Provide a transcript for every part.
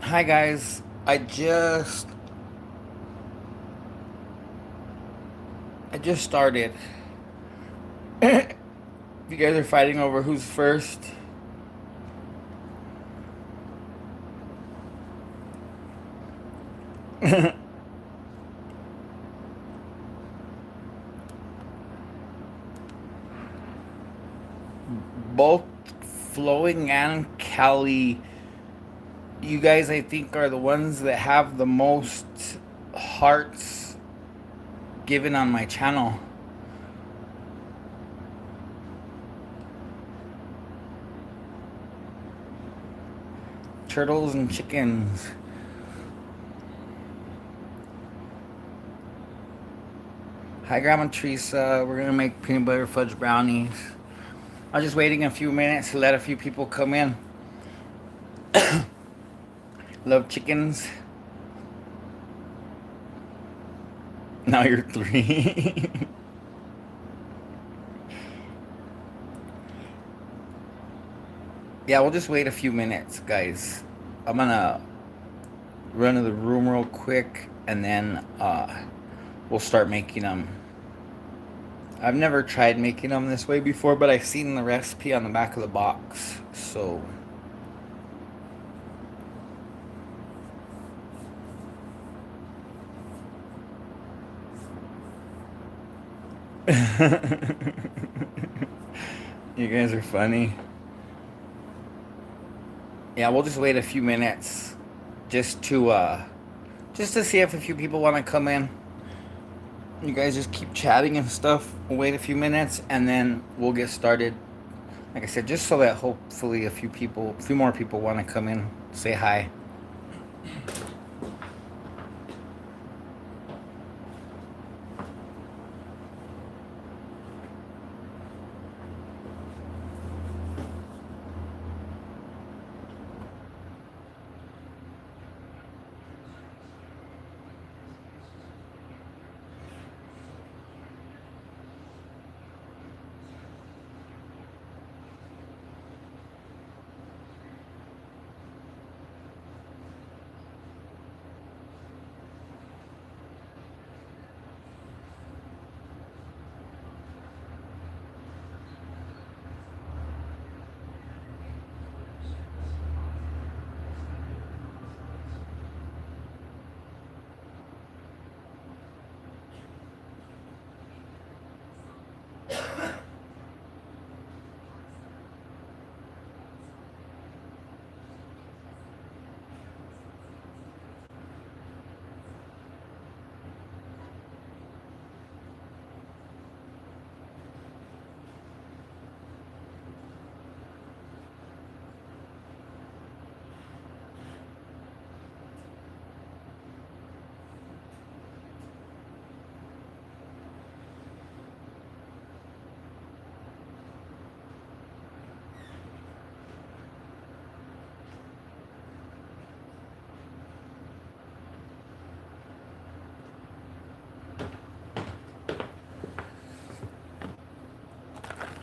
Hi guys. I just started. You guys are fighting over who's first. Both Flowing and Kelly, you guys I think are the ones that have the most hearts given on my channel. Turtles and chickens. Hi Grandma Teresa, we're gonna make peanut butter fudge brownies. I'm just waiting a few minutes to let a few people come in. Love chickens. Now you're three. Yeah, we'll just wait a few minutes, guys. I'm gonna run to the room real quick and then we'll start making them. I've never tried making them this way before, but I've seen the recipe on the back of the box. So, you guys are funny. Yeah, we'll just wait a few minutes just to see if a few people want to come in. You guys just keep chatting and stuff. We'll wait a few minutes and then we'll get started. Like I said, just so that hopefully a few more people want to come in, say hi.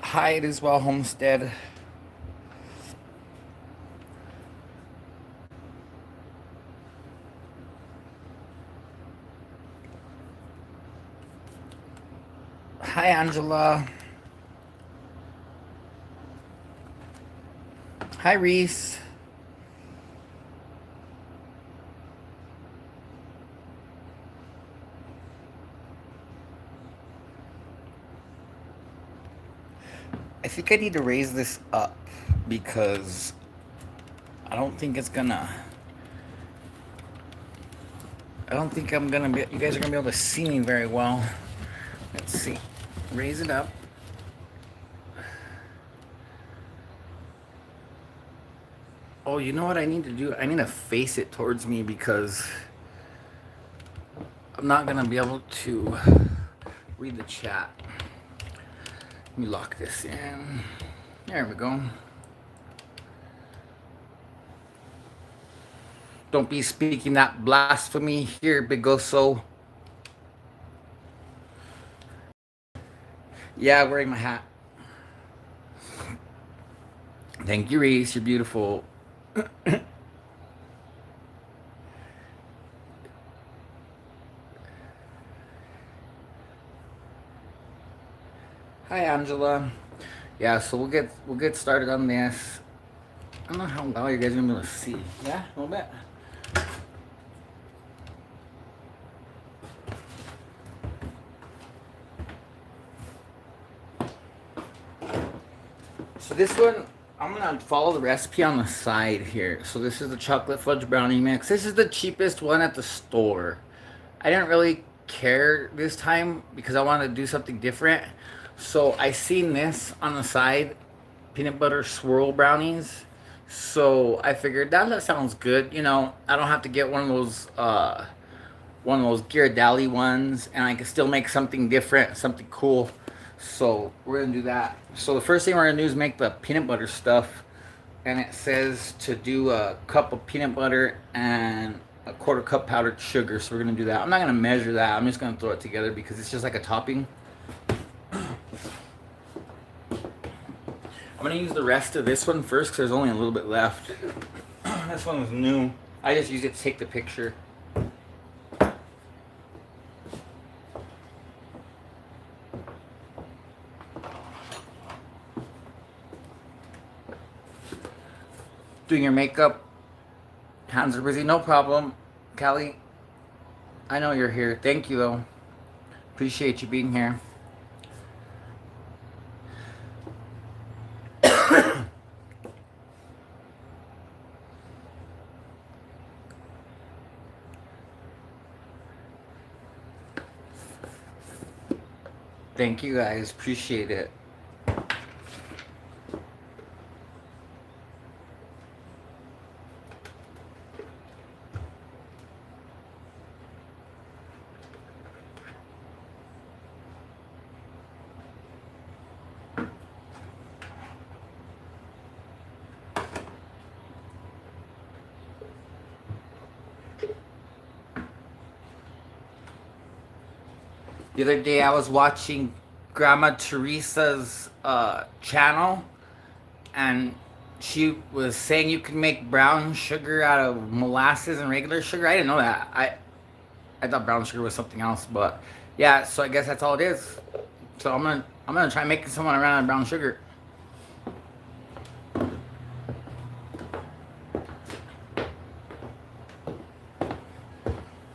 Hi, it is well Homestead. Hi, Angela. Hi, Reese. I think I need to raise this up because I don't think it's gonna. I don't think I'm gonna be. You guys are gonna be able to see me very well. Let's see. Raise it up. Oh, you know what I need to do? I need to face it towards me because I'm not gonna be able to read the chat. Let me lock this in. There we go. Don't be speaking that blasphemy here, Bigoso. Yeah, wearing my hat. Thank you, Reese. You're beautiful. Hi, Angela. Yeah, so we'll get started on this. I don't know how well you guys are gonna be able to see. Yeah, a little bit. So this one, I'm gonna follow the recipe on the side here. So this is the chocolate fudge brownie mix. This is the cheapest one at the store. I didn't really care this time because I wanted to do something different. So I seen this on the side, peanut butter swirl brownies. So I figured that sounds good. You know, I don't have to get one of those Ghirardelli ones, and I can still make something different, something cool. So we're gonna do that. So the first thing we're gonna do is make the peanut butter stuff, and it says to do a cup of peanut butter and a quarter cup powdered sugar. So we're gonna do that. I'm not gonna measure that. I'm just gonna throw it together because it's just like a topping. I'm gonna use the rest of this one first because there's only a little bit left. This one was new. I just used it to take the picture. Doing your makeup. Hands are busy. No problem. Callie, I know you're here. Thank you, though. Appreciate you being here. Thank you, guys. Appreciate it. The other day I was watching Grandma Teresa's channel, and she was saying you can make brown sugar out of molasses and regular sugar. I didn't know that. I thought brown sugar was something else, but yeah. So I guess that's all it is. So I'm gonna try making someone around on brown sugar.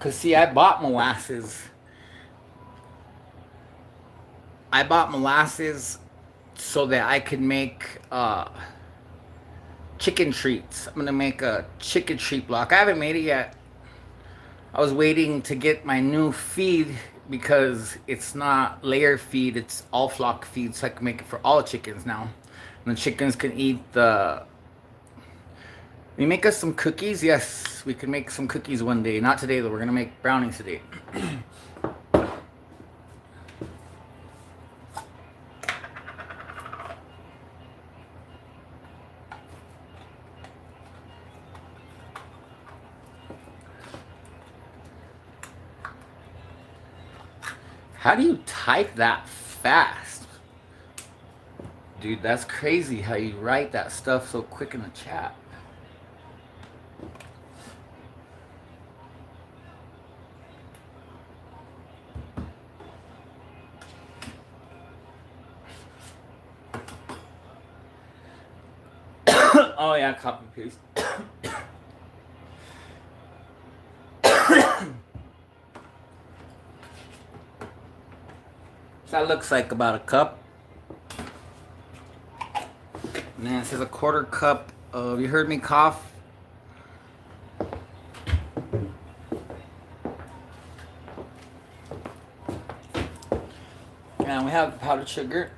Cause see, I bought molasses. I bought molasses so that I could make chicken treats. I'm gonna make a chicken treat block. I haven't made it yet. I was waiting to get my new feed because it's not layer feed, it's all flock feed, so I can make it for all the chickens now. And the chickens can eat the. We make us some cookies? Yes, we can make some cookies one day. Not today though, we're gonna make brownies today. How do you type that fast? Dude, that's crazy how you write that stuff so quick in the chat. Oh yeah, copy paste. So that looks like about a cup. And then it says a quarter cup of, you heard me cough? And we have powdered sugar.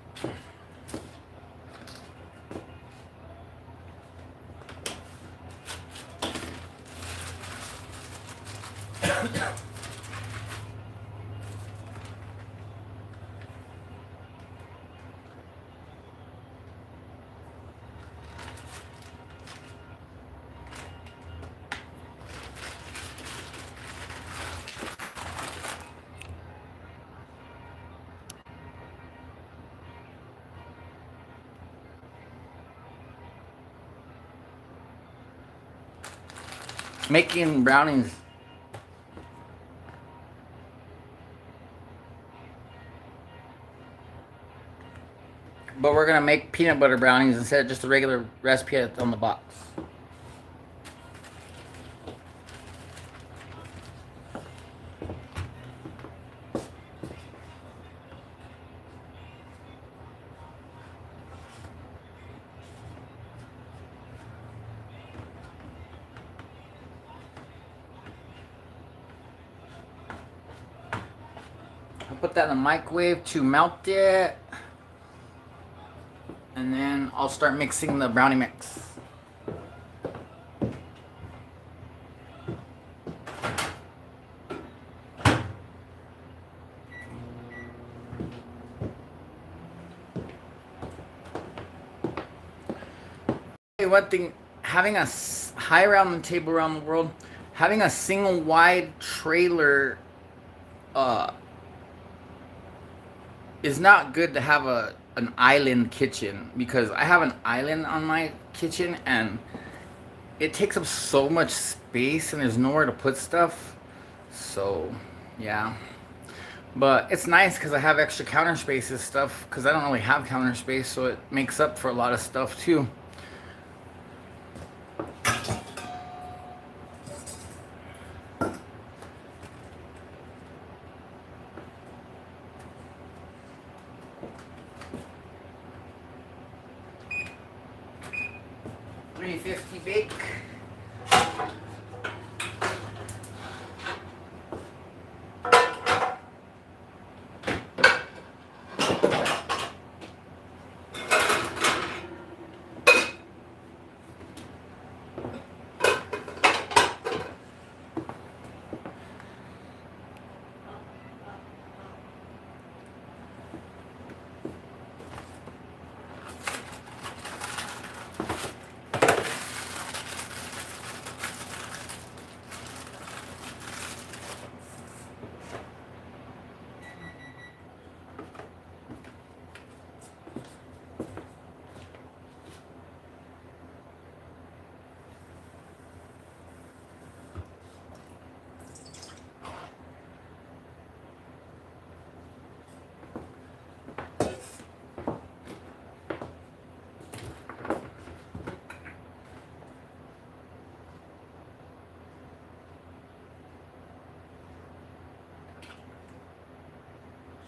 Making brownies. but we're gonna make peanut butter brownies instead of just the regular recipe that's on the box. I'll put that in the microwave to melt it. And then I'll start mixing the brownie mix. One thing, having a high around the table around the world, having a single wide trailer is not good to have an island kitchen, because I have an island on my kitchen and it takes up so much space and there's nowhere to put stuff. So yeah, but it's nice because I have extra counter space and stuff, because I don't really have counter space, so it makes up for a lot of stuff too. $3.50 bake.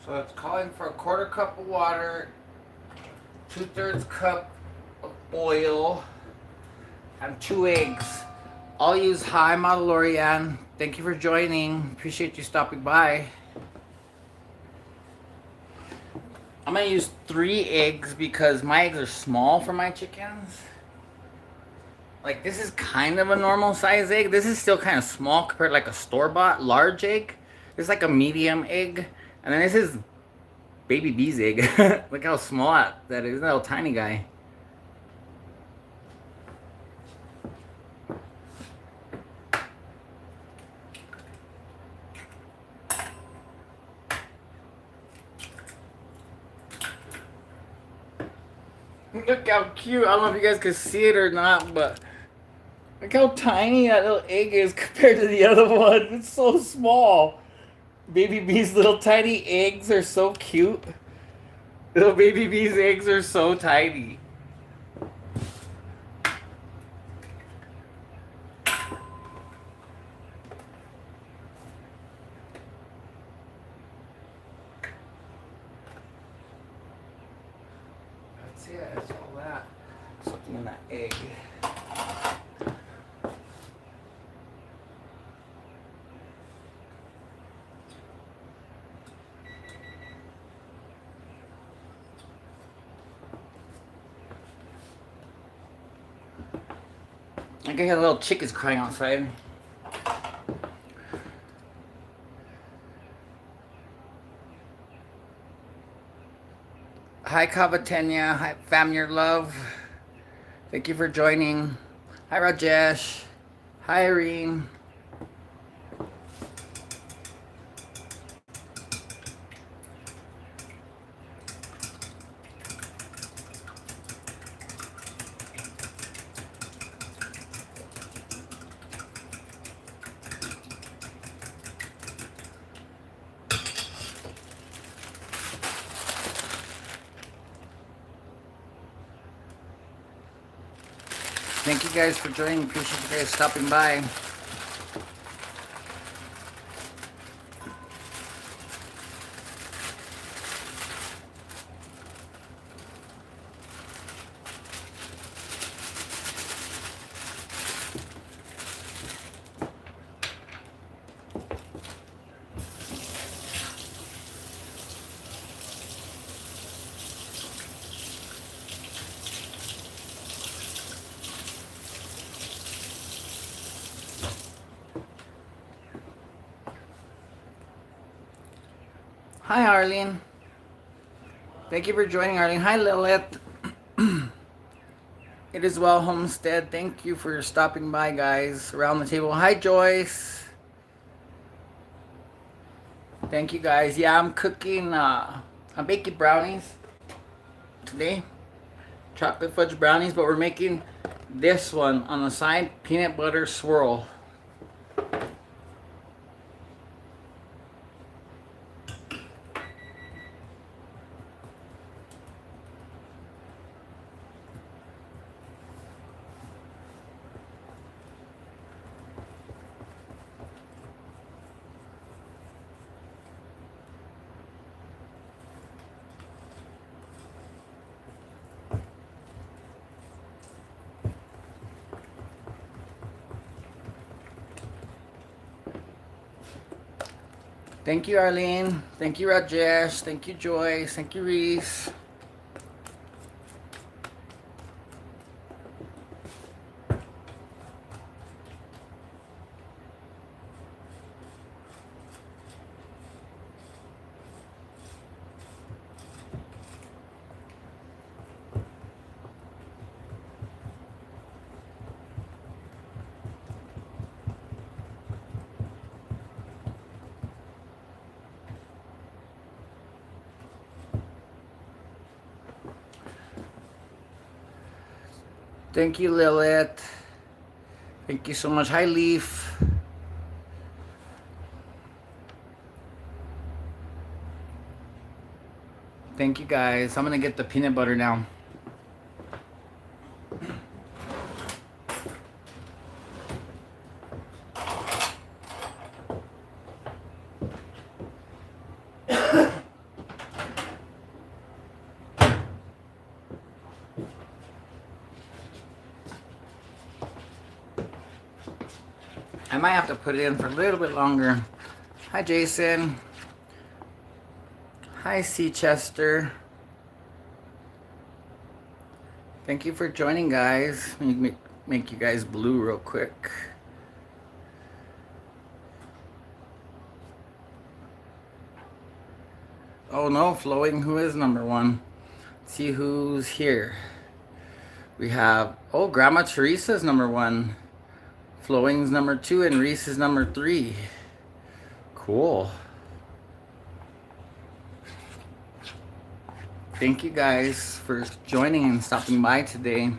So it's calling for a 1/4 cup of water, 2/3 cup of oil, and 2 eggs. I'll use Hi Model Lorianne. Thank you for joining. Appreciate you stopping by. I'm gonna use 3 eggs because my eggs are small for my chickens. Like, this is kind of a normal size egg. This is still kind of small compared to like a store-bought large egg. This is like a medium egg. And then this is Baby B's egg. Look how small that is. That little tiny guy. Look how cute. I don't know if you guys can see it or not, but look how tiny that little egg is compared to the other one. It's so small. Baby B's little tiny eggs are so cute. Little Baby B's eggs are so tiny. That's it. That's all that. Something in that egg. I can hear the little chickens crying outside. Hi Kavatenya, hi Fam Your Love. Thank you for joining. Hi Rajesh. Hi Irene. Thank you guys for joining. Appreciate you guys stopping by. Hi, Arlene. Thank you for joining, Arlene. Hi, Lilith. It is well, Homestead. Thank you for stopping by, guys, around the table. Hi, Joyce. Thank you, guys. Yeah, I'm cooking, I'm baking brownies today. Chocolate fudge brownies, but we're making this one on the side, peanut butter swirl. Thank you, Arlene. Thank you, Rajesh. Thank you, Joyce. Thank you, Reese. Thank you, Lilith. Thank you so much. Hi, Leaf. Thank you, guys. I'm going to get the peanut butter now. I might have to put it in for a little bit longer. Hi, Jason. Hi, C. Chester. Thank you for joining, guys. Let me make you guys blue real quick. Oh no, flowing. Who is number one? Let's see who's here. We have, oh, Grandma Teresa's number one. Flowing's number two, and Reese is number three. Cool. Thank you guys for joining and stopping by today.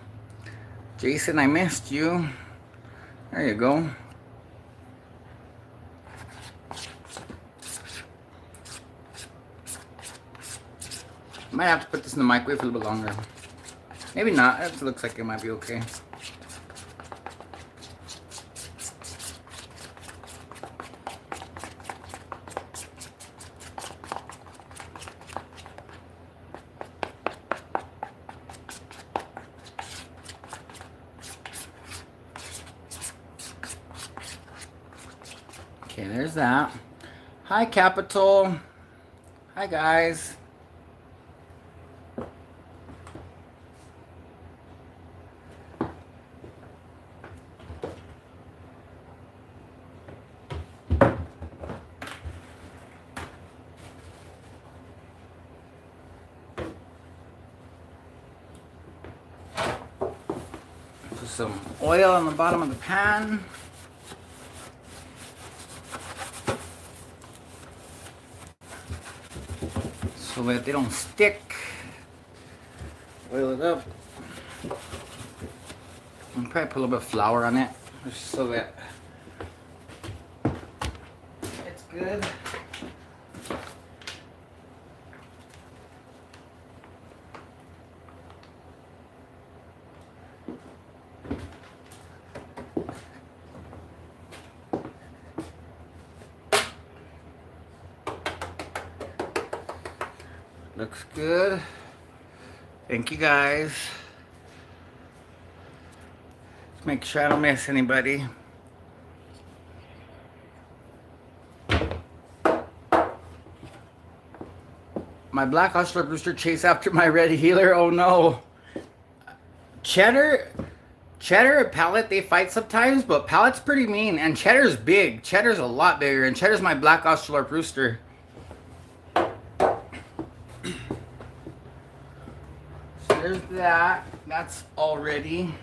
Jason, I missed you. There you go. Might have to put this in the microwave for a little bit longer. Maybe not. It looks like it might be okay. Okay, there's that. Hi, Capital. Hi, guys. Put some oil on the bottom of the pan. So that they don't stick. Oil it up. And probably put a little bit of flour on it, just so that it's good. Looks good. Thank you guys. Let's make sure I don't miss anybody. My black Osler Brewster chase after my red healer. Oh no. Cheddar and Pallet, they fight sometimes, but Pallet's pretty mean. And Cheddar's big. Cheddar's a lot bigger. And Cheddar's my black Osler Brewster. So there's that. That's all ready.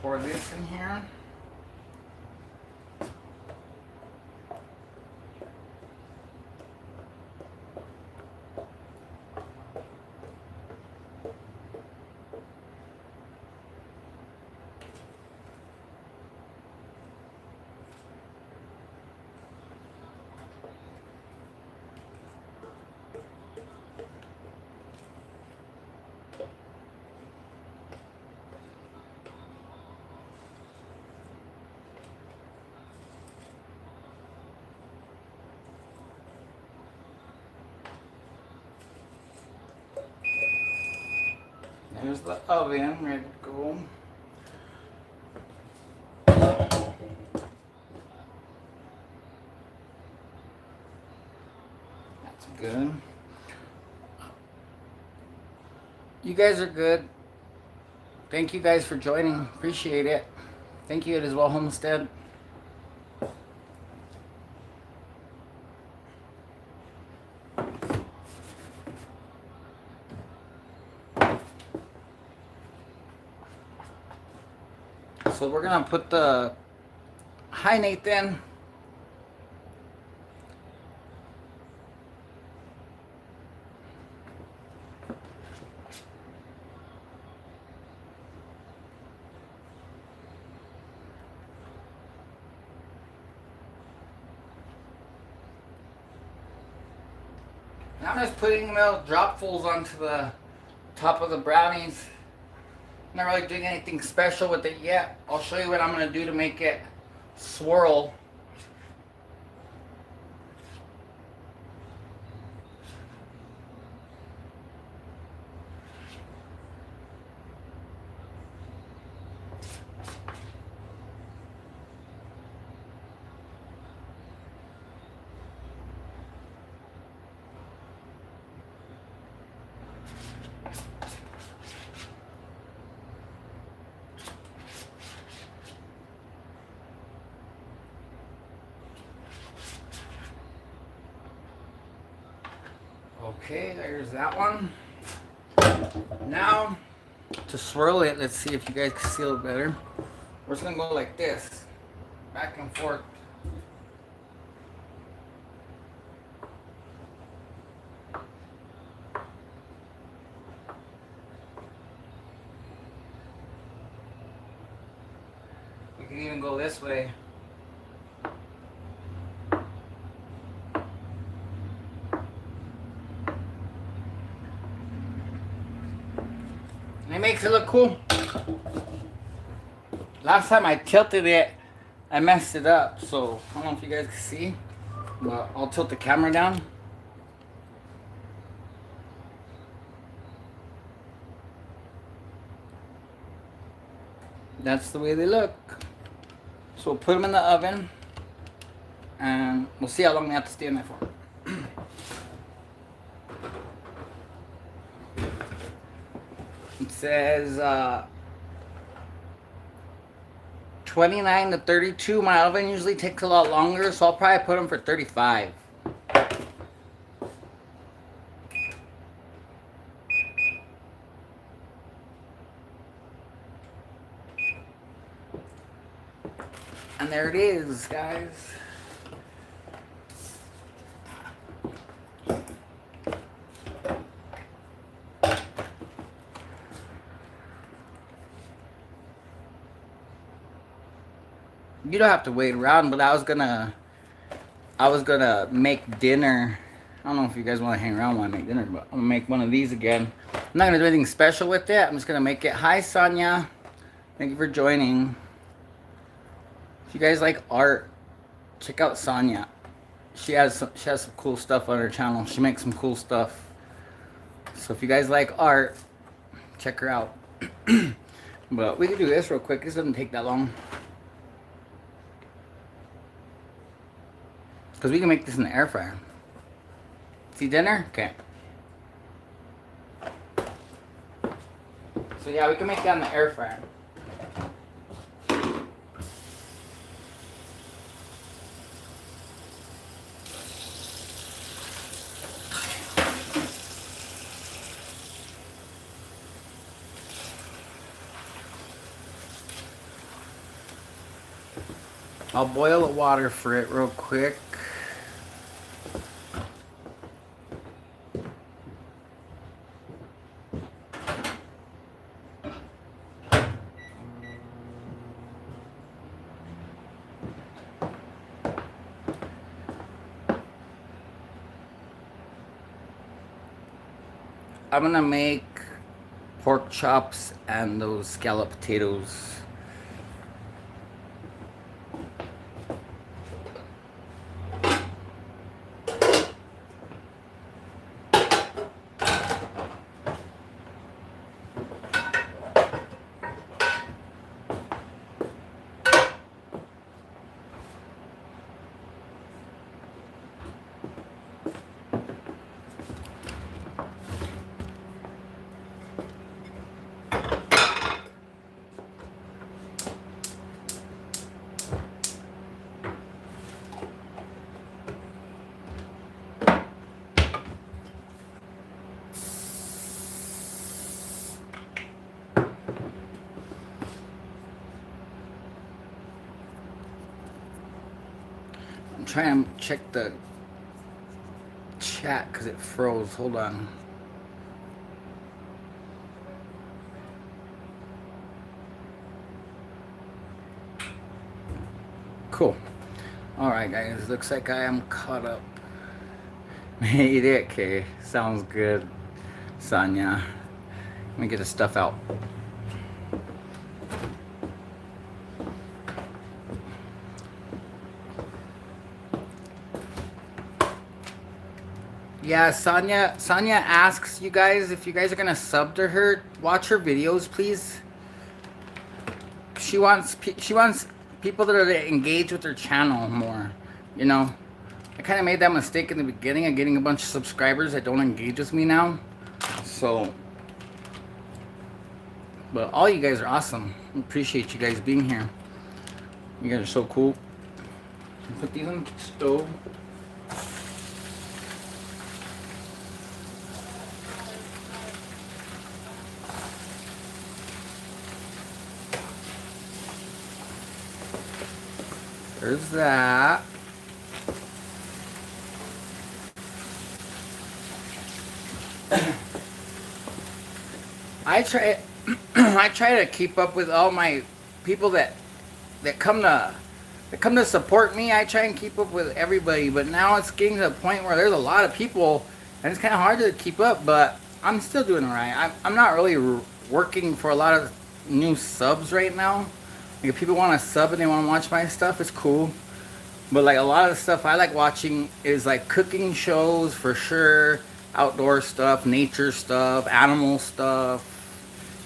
Pour this in here. There's the oven ready to go. That's good. You guys are good. Thank you guys for joining. Appreciate it. Thank you as well, Homestead. So we're gonna put the, hi Nathan. Now I'm just putting little dropfuls onto the top of the brownies. Not really doing anything special with it yet. I'll show you what I'm going to do to make it swirl. Okay, there's that one. Now, to swirl it, let's see if you guys can see it better. We're just going to go like this, back and forth. We can even go this way. It makes it look cool. Last time I tilted it, I messed it up. So I don't know if you guys can see, but I'll tilt the camera down. That's the way they look. So we'll put them in the oven, and we'll see how long they have to stay in there for. It says 29 to 32. My oven usually takes a lot longer, so I'll probably put them for 35. And there it is, guys. You don't have to wait around, but I was gonna make dinner. I don't know if you guys want to hang around while I make dinner, but I'm gonna make one of these again. I'm not gonna do anything special with it. I'm just gonna make it. Hi, Sonia. Thank you for joining. If you guys like art, check out Sonia. she has some cool stuff on her channel. She makes some cool stuff. So if you guys like art, check her out. But we can do this real quick. This doesn't take that long. Because we can make this in the air fryer. See dinner? Okay. So yeah, we can make that in the air fryer. I'll boil the water for it real quick. I'm gonna make pork chops and those scallop potatoes. I'm trying to check the chat because it froze. Hold on. Cool. Alright guys, looks like I am caught up. Made it, okay. Sounds good, Sonia. Let me get the stuff out. Yeah, Sonia asks you guys if you guys are gonna sub to her, watch her videos, please. She wants people that are to engage with her channel more. You know, I kind of made that mistake in the beginning of getting a bunch of subscribers that don't engage with me now. So, but all you guys are awesome. I appreciate you guys being here. You guys are so cool. Put these on the stove. There's that. I try to keep up with all my people that come to support me. I try and keep up with everybody, but now it's getting to a point where there's a lot of people and it's kind of hard to keep up, but I'm still doing all right. I'm not really working for a lot of new subs right now. Like if people want to sub and they want to watch my stuff, it's cool. But like a lot of the stuff I like watching is like cooking shows for sure, outdoor stuff, nature stuff, animal stuff.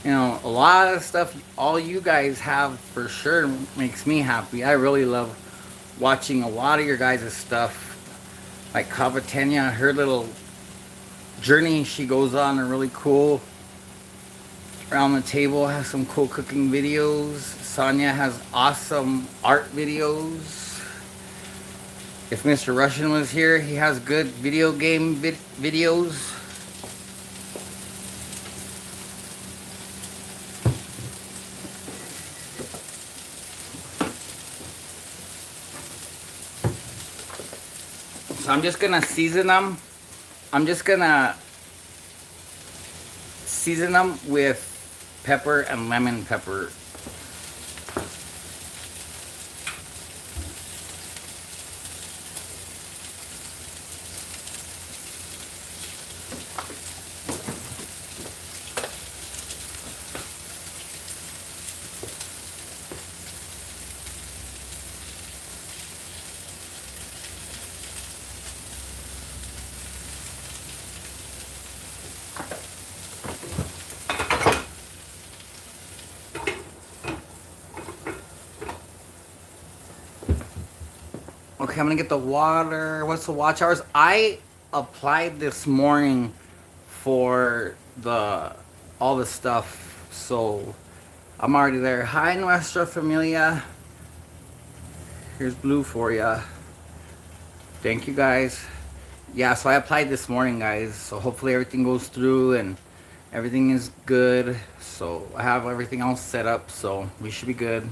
You know, a lot of stuff all you guys have for sure makes me happy. I really love watching a lot of your guys' stuff. Like Kavatenya, her little journey she goes on are really cool. Around the table has some cool cooking videos. Sonia has awesome art videos. If Mr. Russian was here, he has good video game videos. So I'm just gonna season them. I'm just gonna season them with pepper and lemon pepper. Okay, I'm gonna get the water. What's the watch hours? I applied this morning for the all the stuff, so I'm already there. Hi, Nuestra Familia. Here's blue for ya. Thank you, guys. Yeah, so I applied this morning, guys. So hopefully everything goes through and everything is good. So I have everything else set up, so we should be good.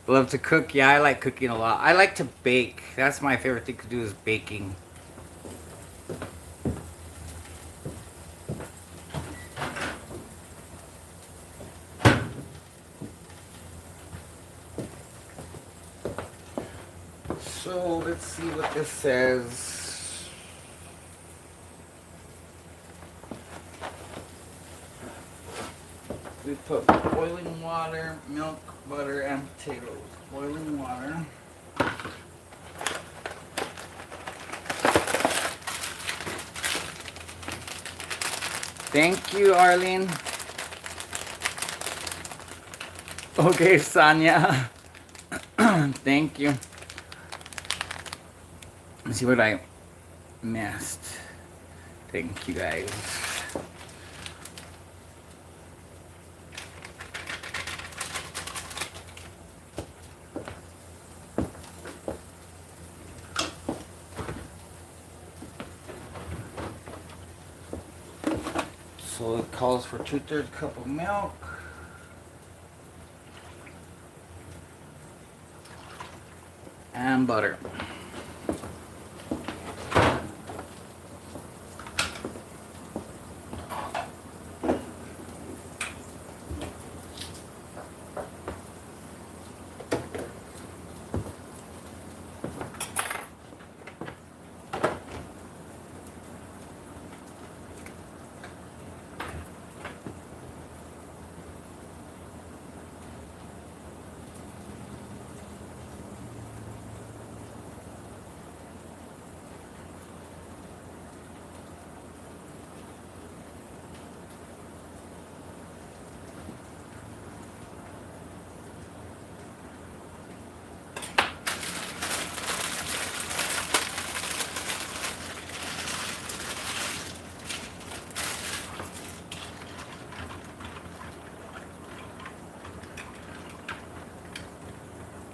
Love to cook. Yeah, I like cooking a lot. I like to bake. That's my favorite thing to do is baking. So let's see what this says. We put boiling water, milk, butter, and potatoes. Boiling water. Thank you, Arlene. Okay, Sonia. Thank you. Let's see what I missed. Thank you, guys. So it calls for 2/3 cup of milk. And butter.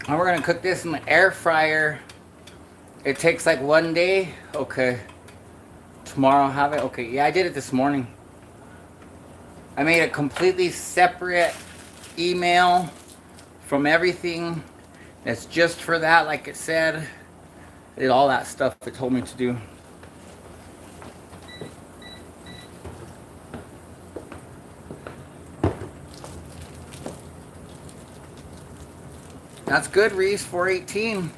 Now we're gonna cook this in the air fryer. It takes like 1 day. Okay. Tomorrow I'll have it. Okay, yeah, I did it this morning. I made a completely separate email from everything that's just for that, like it said. I did all that stuff it told me to do. That's good, Reese. 418.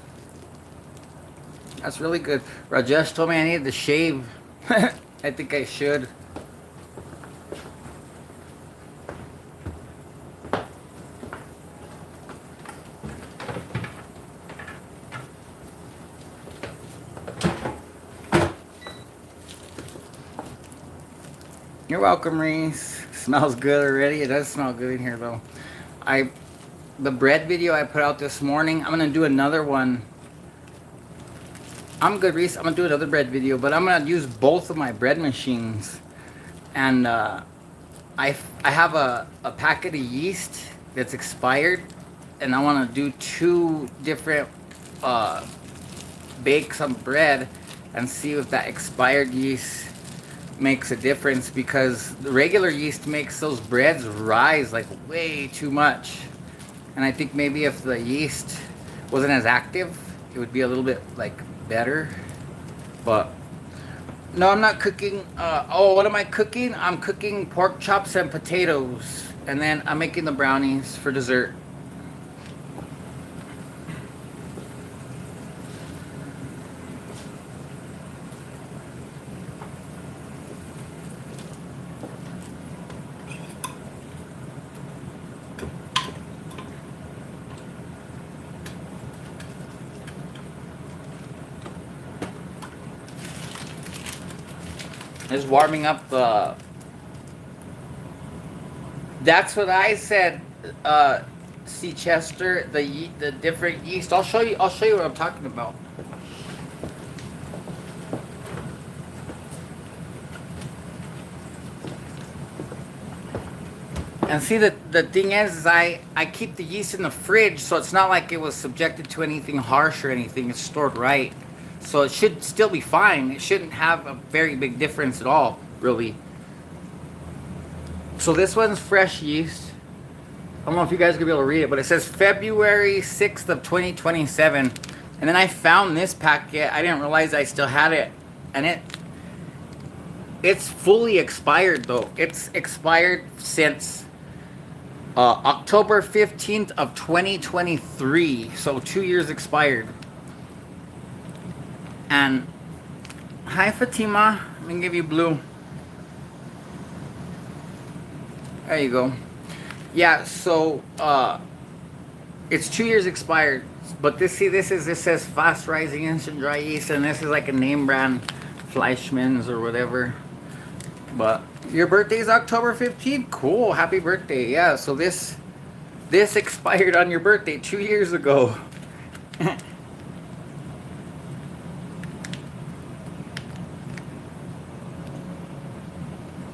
That's really good. Rajesh told me I needed to shave. I think I should. You're welcome, Reese. Smells good already. It does smell good in here, though. The bread video I put out this morning, I'm gonna do another one. I'm good, Reese. I'm gonna do another bread video, but I'm gonna use both of my bread machines. And I have a packet of yeast that's expired, and I want to do 2 different bakes of bread and see if that expired yeast makes a difference, because the regular yeast makes those breads rise like way too much. And I think maybe if the yeast wasn't as active, it would be a little bit like better. But no, I'm not cooking. Oh, what am I cooking? I'm cooking pork chops and potatoes, and then I'm making the brownies for dessert. Just warming up the. That's what I said. See, Chester, the different yeast. I'll show you. I'll show you what I'm talking about. And see, the thing is I keep the yeast in the fridge, so it's not like it was subjected to anything harsh or anything. It's stored right, so it should still be fine. It shouldn't have a very big difference at all, really. So this one's fresh yeast. I don't know if you guys are gonna be able to read it, but it says February 6th of 2027. And then I found this packet. I didn't realize I still had it, and it's fully expired though. It's expired since October 15th of 2023, so 2 years expired. And hi Fatima, I'm gonna give you blue. There you go. Yeah, so it's 2 years expired, but this says fast rising instant dry yeast, and this is like a name brand, Fleischmann's or whatever. But your birthday is October 15th. Cool. Happy birthday. Yeah, so this expired on your birthday 2 years ago.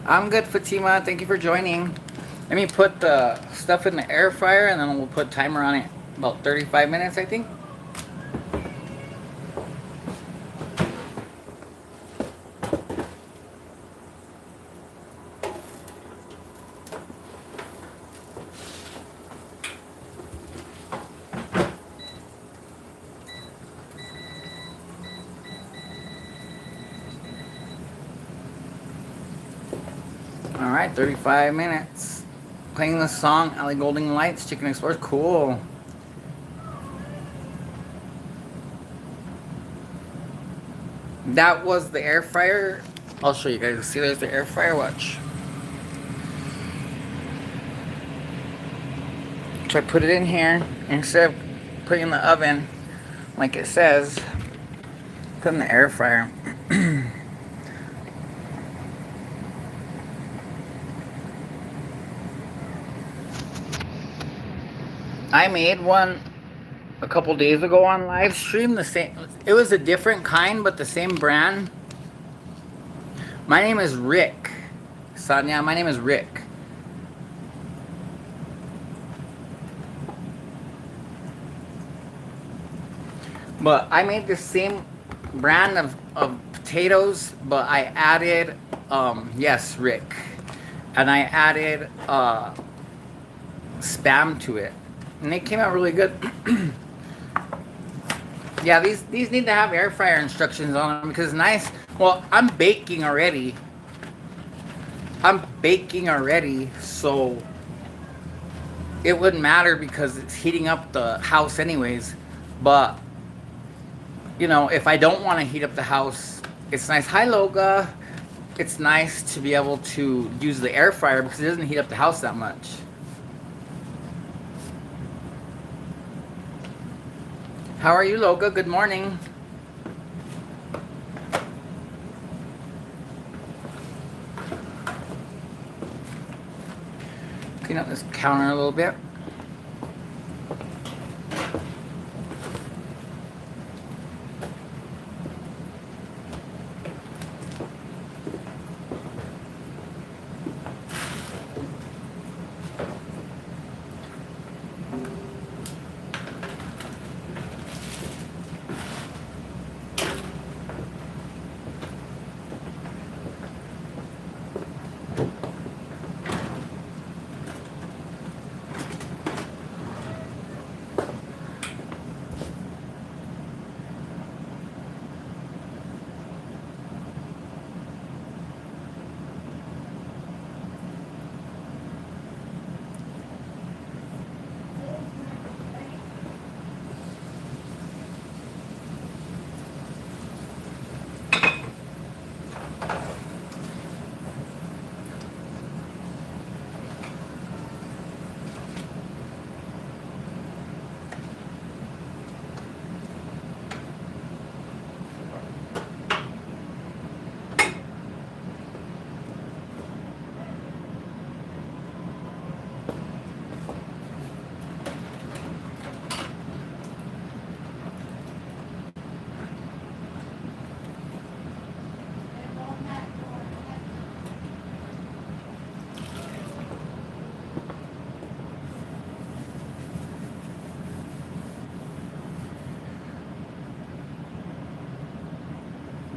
I'm good, Fatima. Thank you for joining. Let me put the stuff in the air fryer, and then we'll put timer on it. About 35 minutes, I think. All right, 35 minutes. Playing the song, Ellie Goulding Lights, Chicken Explorers. Cool. That was the air fryer. I'll show you guys. See, there's the air fryer. Watch. So I put it in here instead of putting it in the oven, like it says. Put it in the air fryer. I made one a couple days ago on live stream. The same, it was a different kind, but the same brand. My name is Rick. Sanya, my name is Rick. But I made the same brand of potatoes, but I added, yes, Rick. And I added Spam to it. And they came out really good. Yeah, these need to have air fryer instructions on them because it's nice. Well, I'm baking already. So it wouldn't matter because it's heating up the house anyways. But, you know, if I don't want to heat up the house, it's nice. Hi, Loga. It's nice to be able to use the air fryer because it doesn't heat up the house that much. How are you, Loga? Good morning. Clean up this counter a little bit.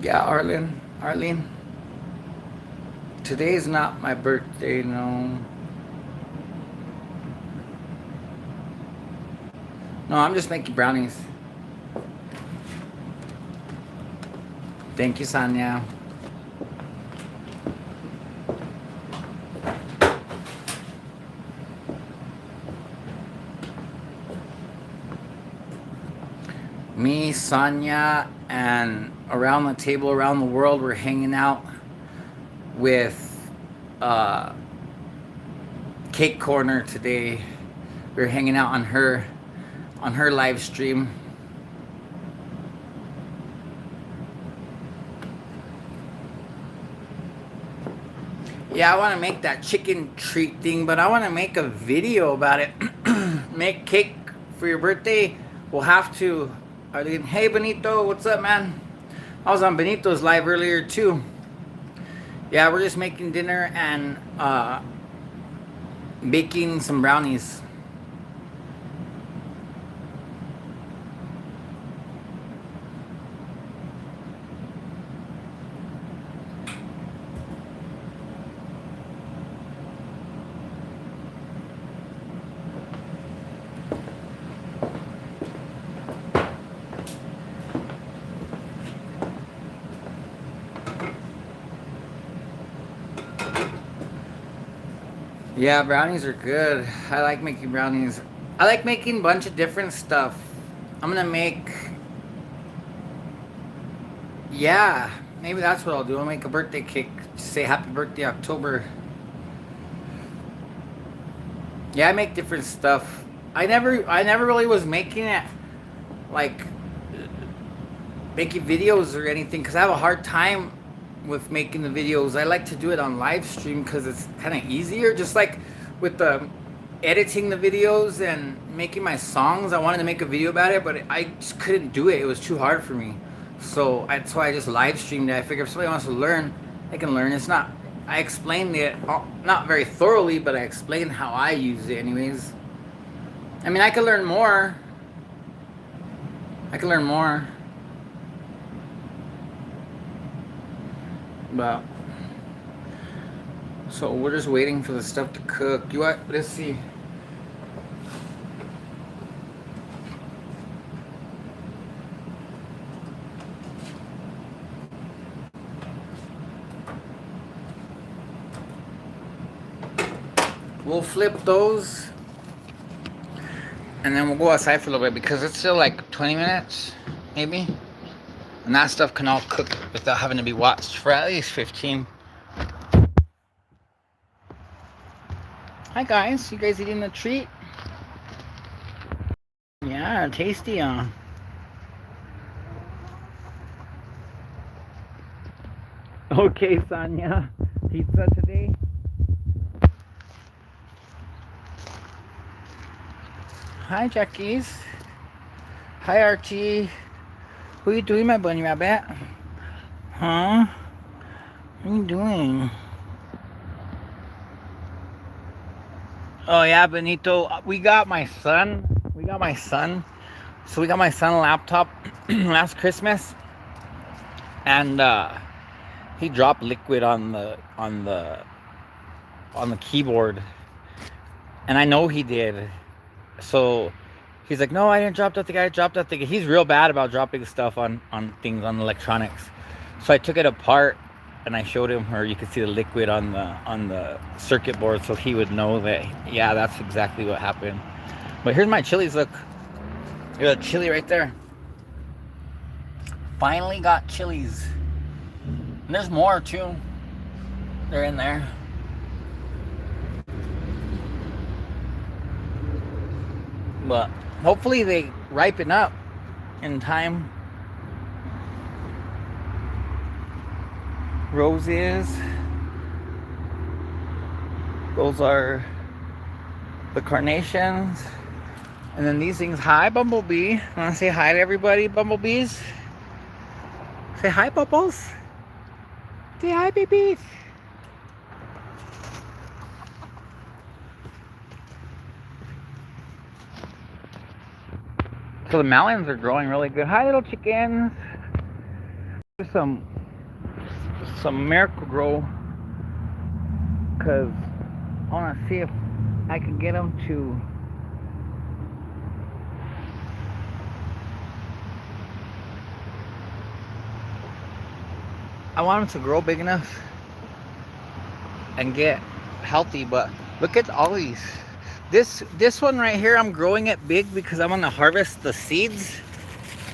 Yeah, Arlene. Today's not my birthday, no. No, I'm just making brownies. Thank you, Sanya. Me, Sanya, and around the table around the world, we're hanging out with Cake Corner today. We're hanging out on her live stream. Yeah, I want to make that chicken treat thing, but I want to make a video about it. Make cake for your birthday. We'll have to. Hey, Benito, what's up, man? I was on Benito's live earlier, too. Yeah, we're just making dinner and baking some brownies. Yeah, brownies are good. I like making brownies. I like making a bunch of different stuff. I'm gonna make. Yeah, maybe that's what I'll do. I'll make a birthday cake. Say happy birthday, October. Yeah, I make different stuff. I never really was making it like making videos or anything because I have a hard time with making the videos. I like to do it on live stream because it's kind of easier. Just like with the editing the videos and making my songs, I wanted to make a video about it, but I just couldn't do it. It was too hard for me. So that's why I just live streamed it. I figure if somebody wants to learn, they can learn. It's not. I explained it not very thoroughly, but I explained how I use it, anyways. I mean, I could learn more. I can learn more. But so we're just waiting for the stuff to cook. You what? Let's see. We'll flip those and then we'll go outside for a little bit because it's still like 20 minutes, maybe. And that stuff can all cook without having to be watched for at least 15. Hi guys, you guys eating a treat? Yeah, tasty, huh? Okay, Sonia. Pizza today? Hi, Jackies. Hi, Archie. What are you doing, my bunny rabbit? Huh? What are you doing? Oh, yeah, Benito. We got my son. So we got my son a laptop last Christmas. And he dropped liquid on the keyboard. And I know he did. So he's like, no, I didn't drop that thing. I dropped that thing. He's real bad about dropping stuff on things, on electronics. So I took it apart and I showed him, or you could see the liquid on the circuit board, so he would know that, yeah, that's exactly what happened. But here's my chilies. Look, there's a chili right there. Finally got chilies. And there's more too. They're in there. But hopefully they ripen up in time. Roses. Those are the carnations. And then these things. Hi, Bumblebee. Want to say hi to everybody, Bumblebees? Say hi, Bubbles. Say hi, babies. So the melons are growing really good. Hi, little chickens. some Miracle-Gro, because I want to see if I can get them to grow big enough and get healthy. But look at all these. This one right here, I'm growing it big because I'm gonna harvest the seeds.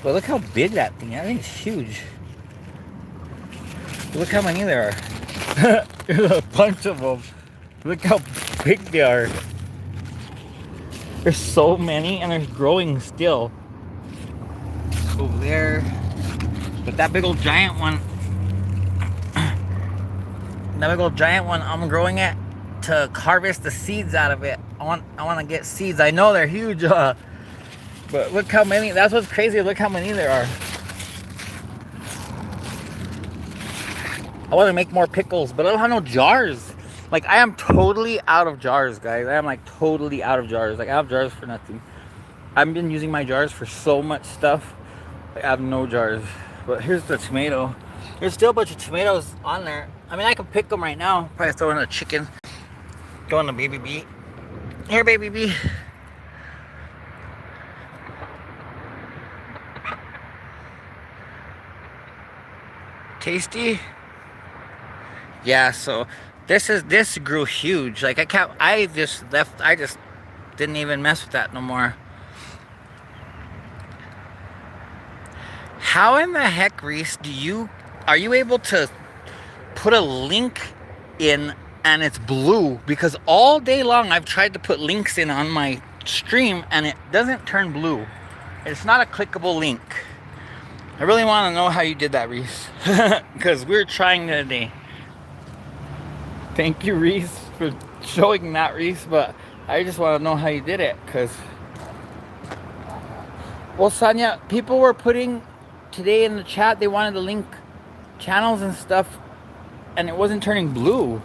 But look how big that thing is. I think it's huge. Look how many there are. There's a bunch of them. Look how big they are. There's so many, and they're growing still. Over there. But that big old giant one, I'm growing it to harvest the seeds out of it. I want to get seeds. I know they're huge, but look how many. That's what's crazy. Look how many there are. I want to make more pickles, but I don't have no jars. Like, I am totally out of jars, guys. I am like totally out of jars. Like, I have jars for nothing. I've been using my jars for so much stuff. I have no jars. But here's the tomato. There's still a bunch of tomatoes on there. I mean, I can pick them right now. Probably throw in a chicken. Go in the baby bee. Here, baby bee. Tasty. Yeah, so this grew huge. Like, I just didn't even mess with that no more. How in the heck, Reese, are you able to put a link in and it's blue? Because all day long I've tried to put links in on my stream and it doesn't turn blue. It's not a clickable link. I really want to know how you did that, Reese. Because we're trying today. Thank you, Reese, for showing that, Reese. But I just want to know how you did it. Because, well, Sonia, people were putting today in the chat, they wanted to link channels and stuff, and it wasn't turning blue.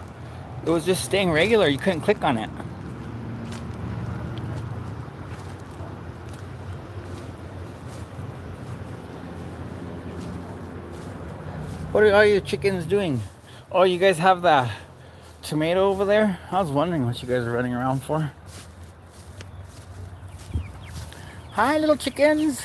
It was just staying regular. You couldn't click on it. What are all you chickens doing? Oh, you guys have the tomato over there? I was wondering what you guys are running around for. Hi, little chickens.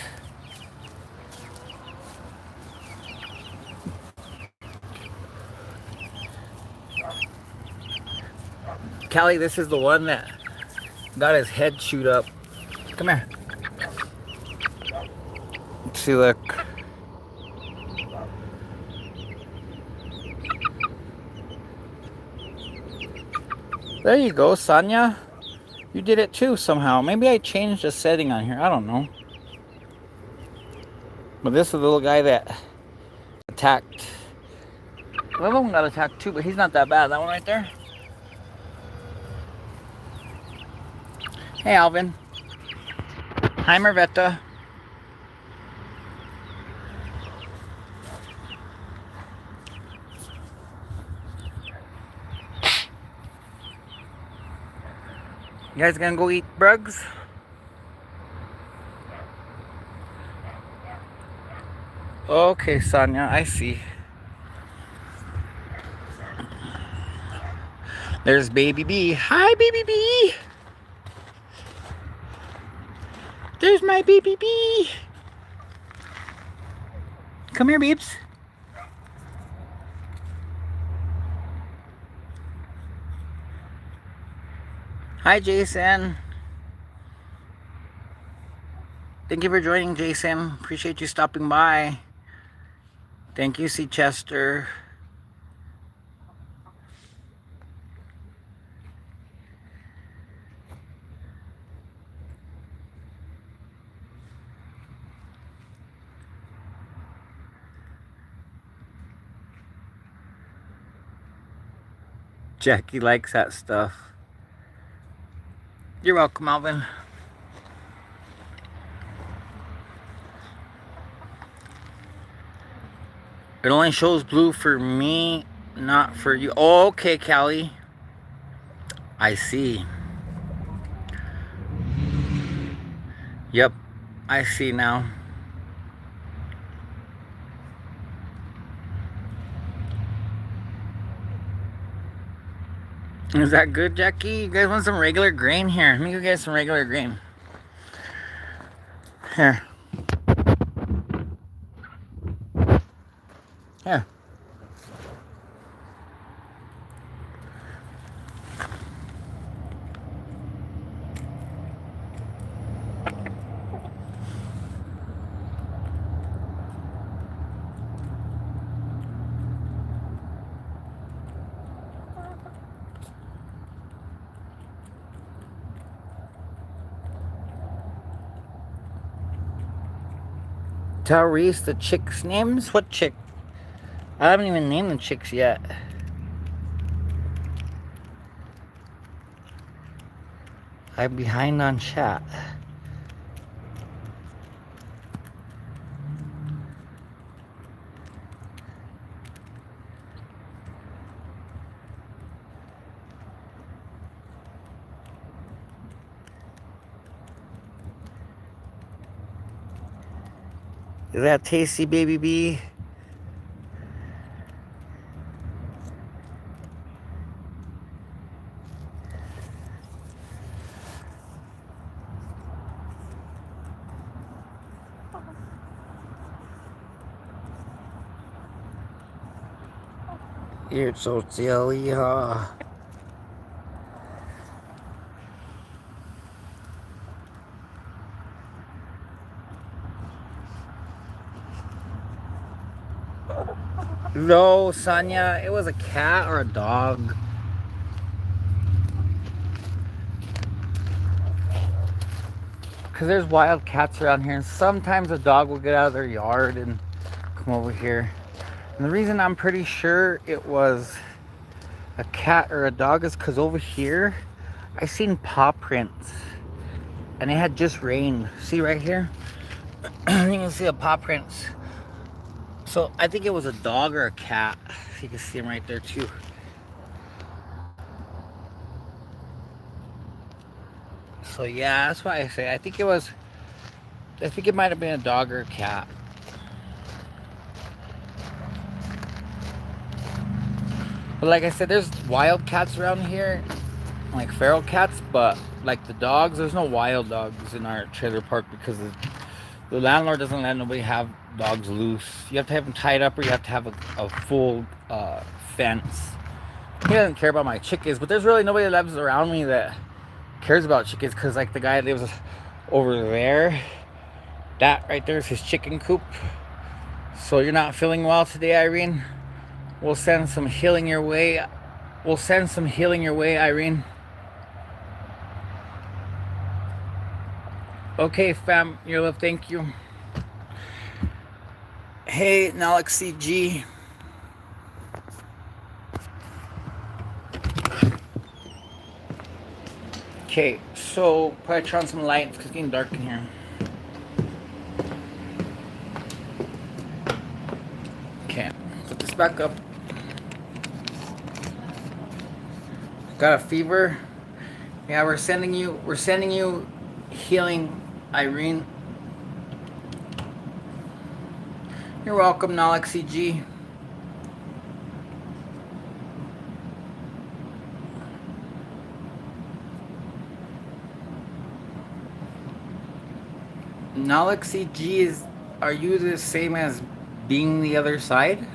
Callie, this is the one that got his head chewed up. Come here. Let's see, look. There you go, Sonia. You did it too somehow. Maybe I changed a setting on here. I don't know. But this is the little guy that attacked. One of them got attacked too, but he's not that bad. That one right there. Hey, Alvin. Hi, Mervetta. You guys gonna go eat bugs? Okay, Sonia, I see. There's Baby B. Hi, Baby B. There's my Baby B. Come here, babes. Hi, Jason. Thank you for joining, Jason. Appreciate you stopping by. Thank you, C. Chester. Jackie likes that stuff. You're welcome, Alvin. It only shows blue for me, not for you. Oh, okay, Callie. I see. Yep, I see now. Is that good, Jackie? You guys want some regular grain? Here, let me go get some regular grain. Here. Here. Tell Reese the chicks' names? What chick? I haven't even named the chicks yet. I'm behind on chat. Is that tasty, baby bee? You're so silly, huh? No, Sonia, it was a cat or a dog. Because there's wild cats around here, and sometimes a dog will get out of their yard and come over here. And the reason I'm pretty sure it was a cat or a dog is because over here, I seen paw prints. And it had just rained. See right here? You can see the paw prints. So I think it was a dog or a cat. You can see them right there too. So yeah, that's why I say I think it might have been a dog or a cat. But like I said, there's wild cats around here, like feral cats, but like the dogs, there's no wild dogs in our trailer park because the landlord doesn't let nobody have dogs loose. You have to have them tied up or you have to have a full fence. He doesn't care about my chickens, but there's really nobody that lives around me that cares about chickens because like the guy that lives over there, that right there is his chicken coop. So you're not feeling well today, Irene? We'll send some healing your way. We'll send some healing your way, Irene. Okay, fam, your love, thank you. Hey, Nalexi G. Okay, so probably turn on some lights because it's getting dark in here. Okay, put this back up. Got a fever? Yeah, we're sending you healing, Irene. You're welcome, Nalexi G. Nalexi G are you the same as being the other side?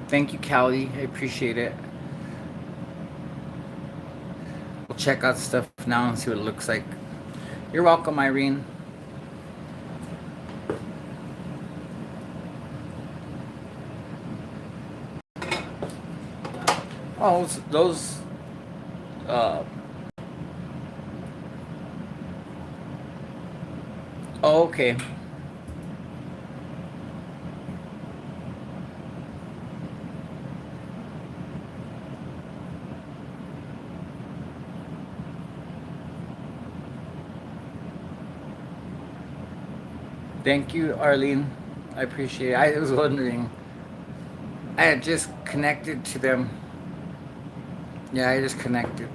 Thank you, Callie. I appreciate it. We'll check out stuff now and see what it looks like. You're welcome, Irene. Oh, those oh, okay. Thank you, Arlene. I appreciate it. I was wondering. I had just connected to them. Yeah, I just connected.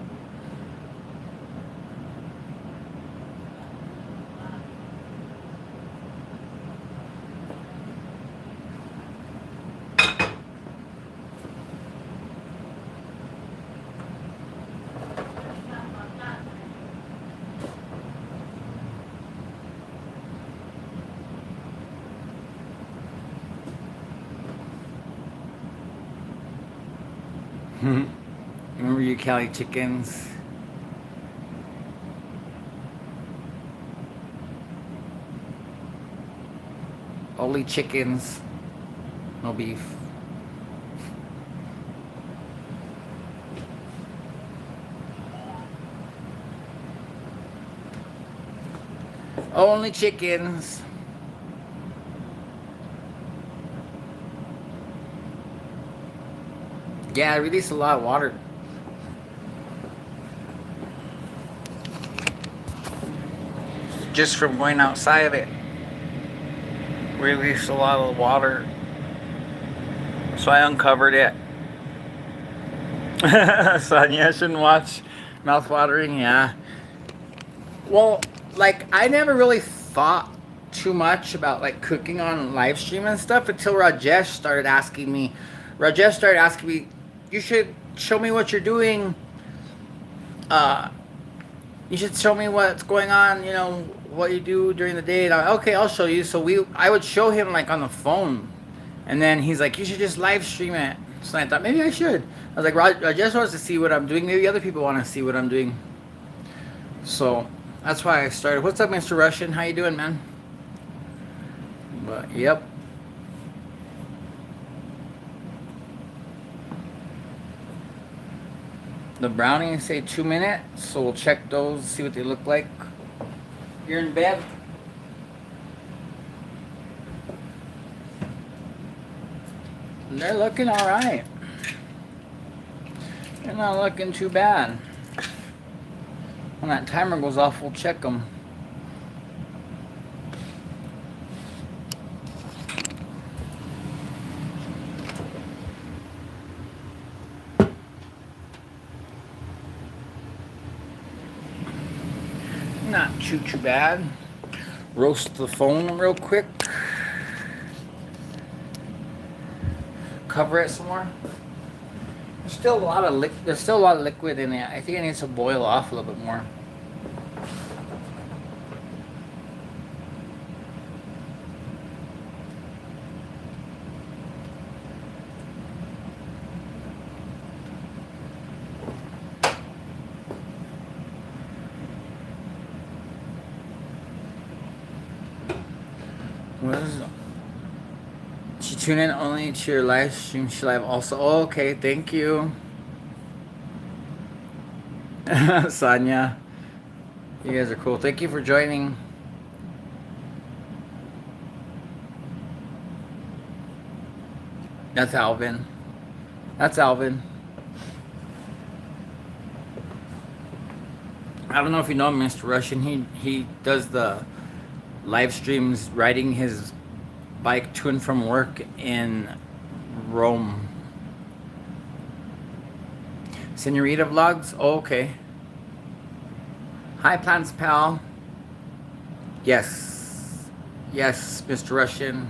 Remember you Cali chickens? Only chickens, no beef. Only chickens. Yeah, I released a lot of water. Just from going outside of it. Released a lot of water. So I uncovered it. Sonia shouldn't watch mouth watering, yeah. Well, like I never really thought too much about like cooking on live stream and stuff until Rajesh started asking me. Rajesh started asking me, you should show me what you're doing. You should show me what's going on, you know, what you do during the day. And okay, I'll show you. So I would show him like on the phone. And then he's like, you should just live stream it. So I thought maybe I should. I was like, Rajesh wants to see what I'm doing. Maybe other people want to see what I'm doing. So that's why I started. What's up, Mr. Russian? How you doing, man? But yep. The brownies say 2 minutes, so we'll check those, see what they look like. You're in bed? They're looking alright. They're not looking too bad. When that timer goes off, we'll check them. Not too bad. Roast the phone real quick. Cover it some more. There's still a lot of liquid in it. I think it needs to boil off a little bit more. What is it? She tune in only to your live stream. She live also. Oh, okay, thank you. Sonia. You guys are cool. Thank you for joining. That's Alvin. That's Alvin. I don't know if you know Mr. Russian. He does the live streams riding his bike to and from work in Rome. Senorita vlogs? Oh, okay. Hi, Plants Pal. Yes. Yes, Mr. Russian.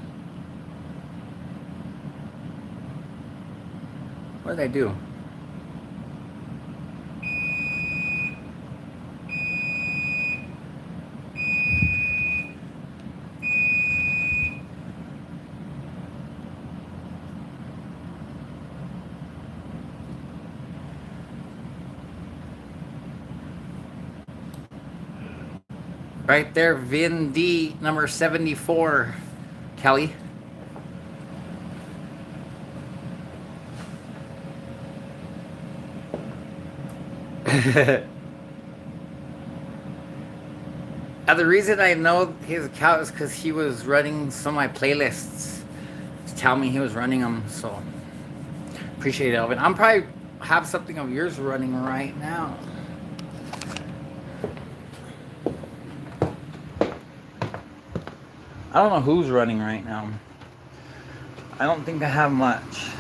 What did I do? Right there, Vin D, number 74, Kelly. The reason I know his account is because he was running some of my playlists. Just tell me he was running them, so appreciate it, Elvin. I'm probably have something of yours running right now. I don't know who's running right now. I don't think I have much.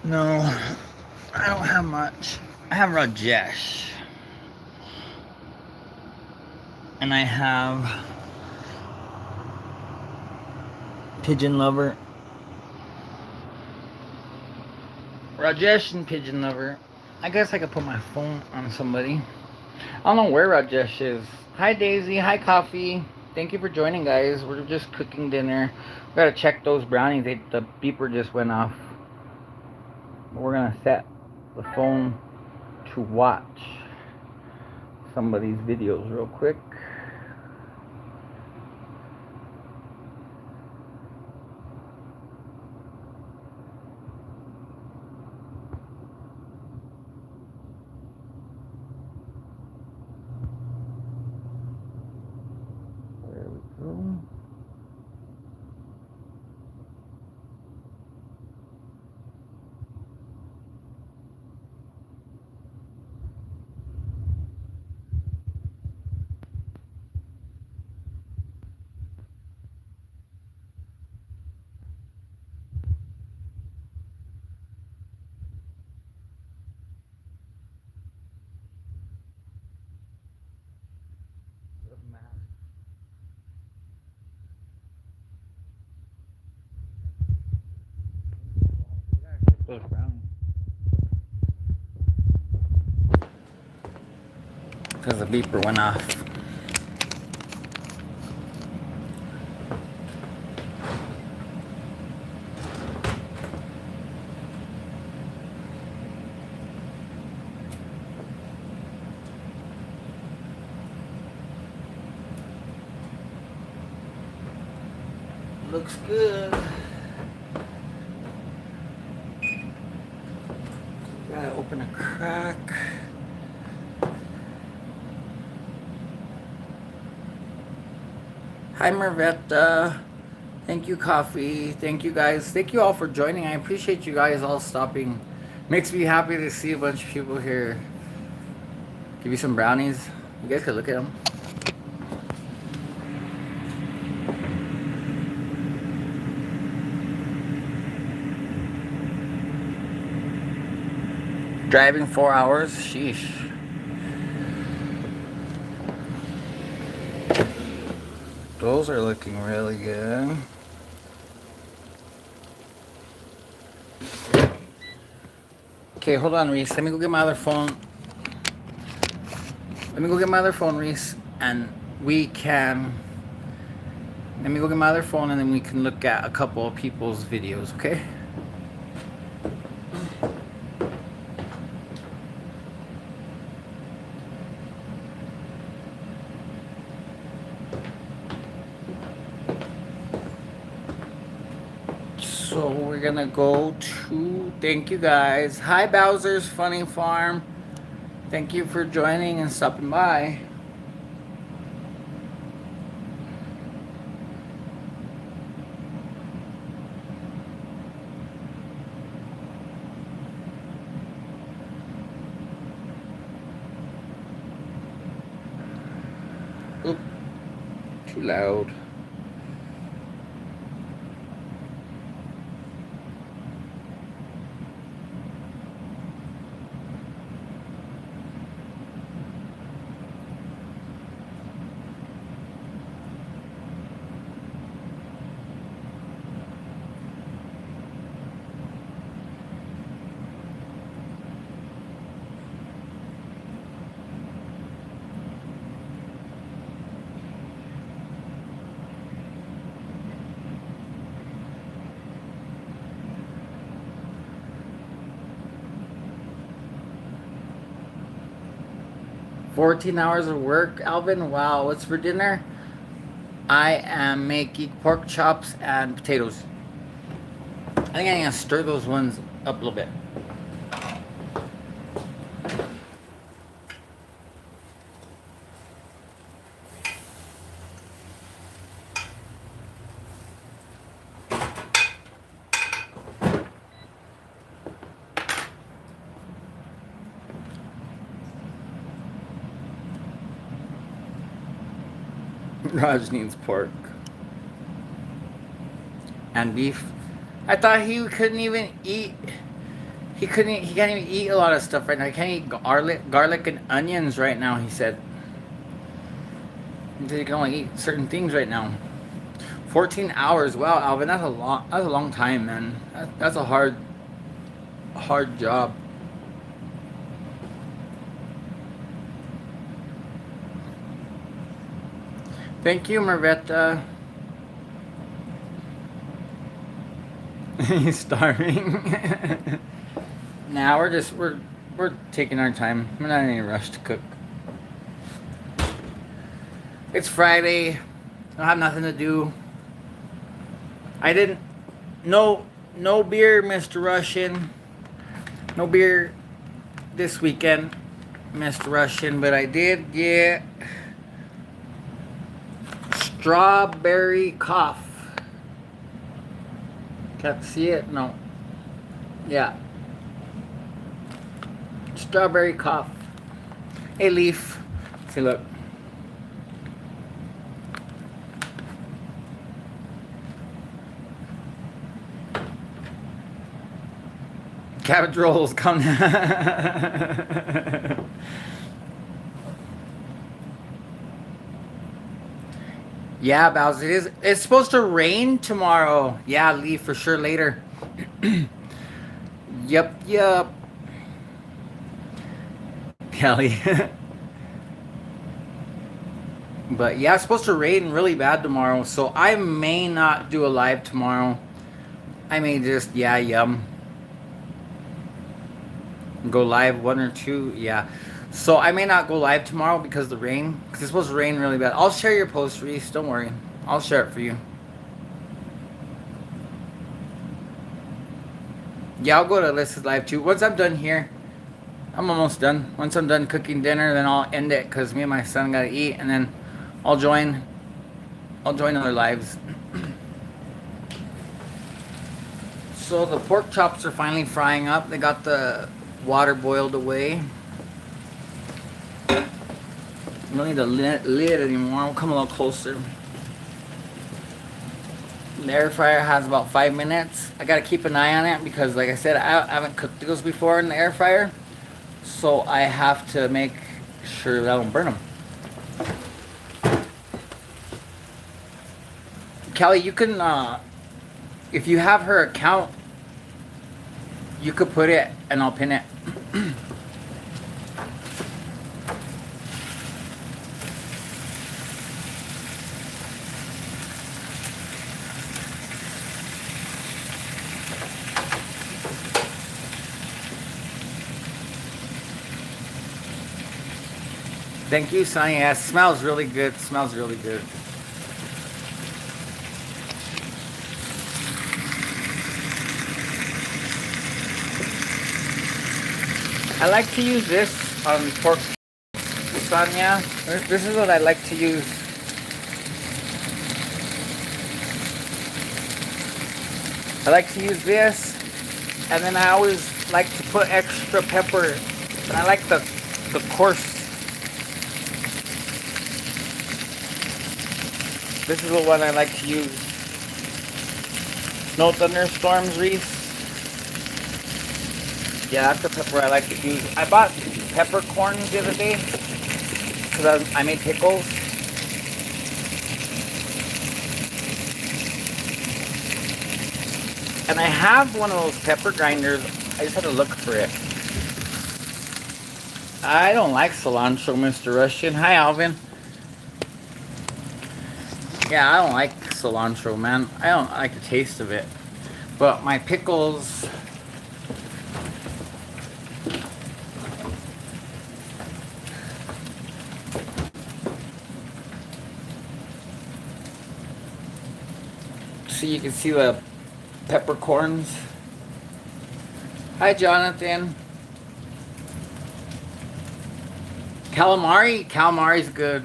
No, I don't have much. I have Rajesh. And I have Pigeon Lover. Rajesh and Pigeon Lover. I guess I could put my phone on somebody. I don't know where Rajesh is. Hi Daisy, hi Coffee. Thank you for joining, guys. We're just cooking dinner. We gotta check those brownies. The beeper just went off. We're gonna set the phone to watch somebody's videos real quick. There we go. Those brownies. Because the beeper went off. Looks good. Gotta open a crack. Hi Marvetta. Thank you, Coffee. Thank you guys. Thank you all for joining. I appreciate you guys all stopping. Makes me happy to see a bunch of people here. Give you some brownies. You guys could look at them. Driving 4 hours? Sheesh. Those are looking really good. Okay, hold on, Reese. Let me go get my other phone. Let me go get my other phone, Reese. And we can... Let me go get my other phone and then we can look at a couple of people's videos, okay? So we're gonna go to, thank you guys. Hi Bowser's Funny Farm. Thank you for joining and stopping by. Oop, too loud. $14 hours of work, Alvin. Wow, what's for dinner? I am making pork chops and potatoes. I think I'm gonna stir those ones up a little bit. Raj needs pork and beef. I thought he couldn't even eat. He can't even eat a lot of stuff right now. He can't eat garlic and onions right now. He said. He said he can only eat certain things right now. 14 hours. Wow, Alvin, that's a long time, man. That's a hard job. Thank you, Marvetta. He's starving. Now we're taking our time. We're not in any rush to cook. It's Friday. I don't have nothing to do. I didn't. No beer, Mr. Russian. No beer this weekend, Mr. Russian. But I did get strawberry cough. Can't see it? No. Yeah. Strawberry cough. Hey, Leaf. See, look. Cabbage rolls come. Yeah, Bowser, it's supposed to rain tomorrow. Yeah, Leaf, for sure later. Yep. Kelly. But yeah, it's supposed to rain really bad tomorrow, so I may not do a live tomorrow. I may just, yum. Go live 1 or 2, yeah. So I may not go live tomorrow because of the rain. Because it's supposed to rain really bad. I'll share your post, Reese. Don't worry. I'll share it for you. Yeah, I'll go to Alyssa's live too. Once I'm done here, I'm almost done. Once I'm done cooking dinner, then I'll end it because me and my son gotta eat, and then I'll join other lives. So the pork chops are finally frying up. They got the water boiled away. I don't need the lid anymore. I'll come a little closer. The air fryer has about 5 minutes. I gotta keep an eye on it because, like I said, I haven't cooked those before in the air fryer, so I have to make sure that I don't burn them. Kelly, you can, if you have her account, you could put it and I'll pin it. Thank you, Sonny. Yeah, it smells really good. It smells really good. I like to use this on pork lasagna. This is what I like to use. I like to use this, and then I always like to put extra pepper. And I like the coarse. This is the one I like to use. No thunderstorms, Reese. Yeah, that's the pepper I like to use. I bought peppercorns the other day because I made pickles. And I have one of those pepper grinders. I just had to look for it. I don't like cilantro, Mr. Russian. Hi, Alvin. Yeah, I don't like cilantro, man. I don't like the taste of it. But my pickles... See, you can see the peppercorns. Hi, Jonathan. Calamari's good.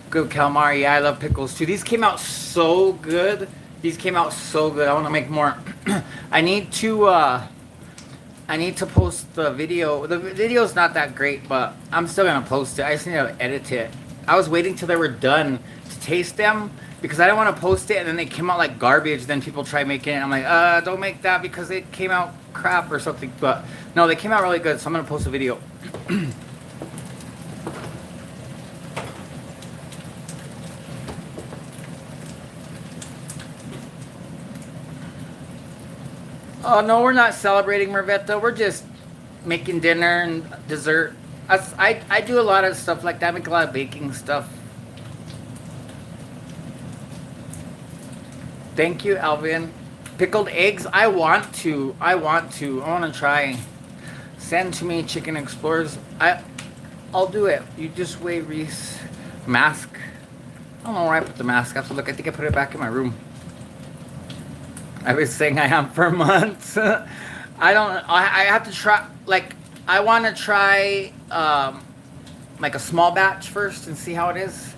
Good calamari. Yeah, I love pickles too. These came out so good. I want to make more. I need to post the video. The video's not that great, but I'm still gonna post it. I just need to edit it. I was waiting till they were done to taste them because I didn't want to post it, and then they came out like garbage. Then people try making it. I'm like, don't make that because it came out crap or something. But no, they came out really good, so I'm gonna post a video. Oh, no, we're not celebrating, Mervetta. We're just making dinner and dessert. I do a lot of stuff like that. I make a lot of baking stuff. Thank you, Alvin. Pickled eggs. I want to. I want to try. Send to me, Chicken Explorers. I'll do it. You just wait, Reese. Mask. I don't know where I put the mask. I have to look. I think I put it back in my room. I've been saying I am for months. I don't. I have to try. Like, I want to try like a small batch first and see how it is.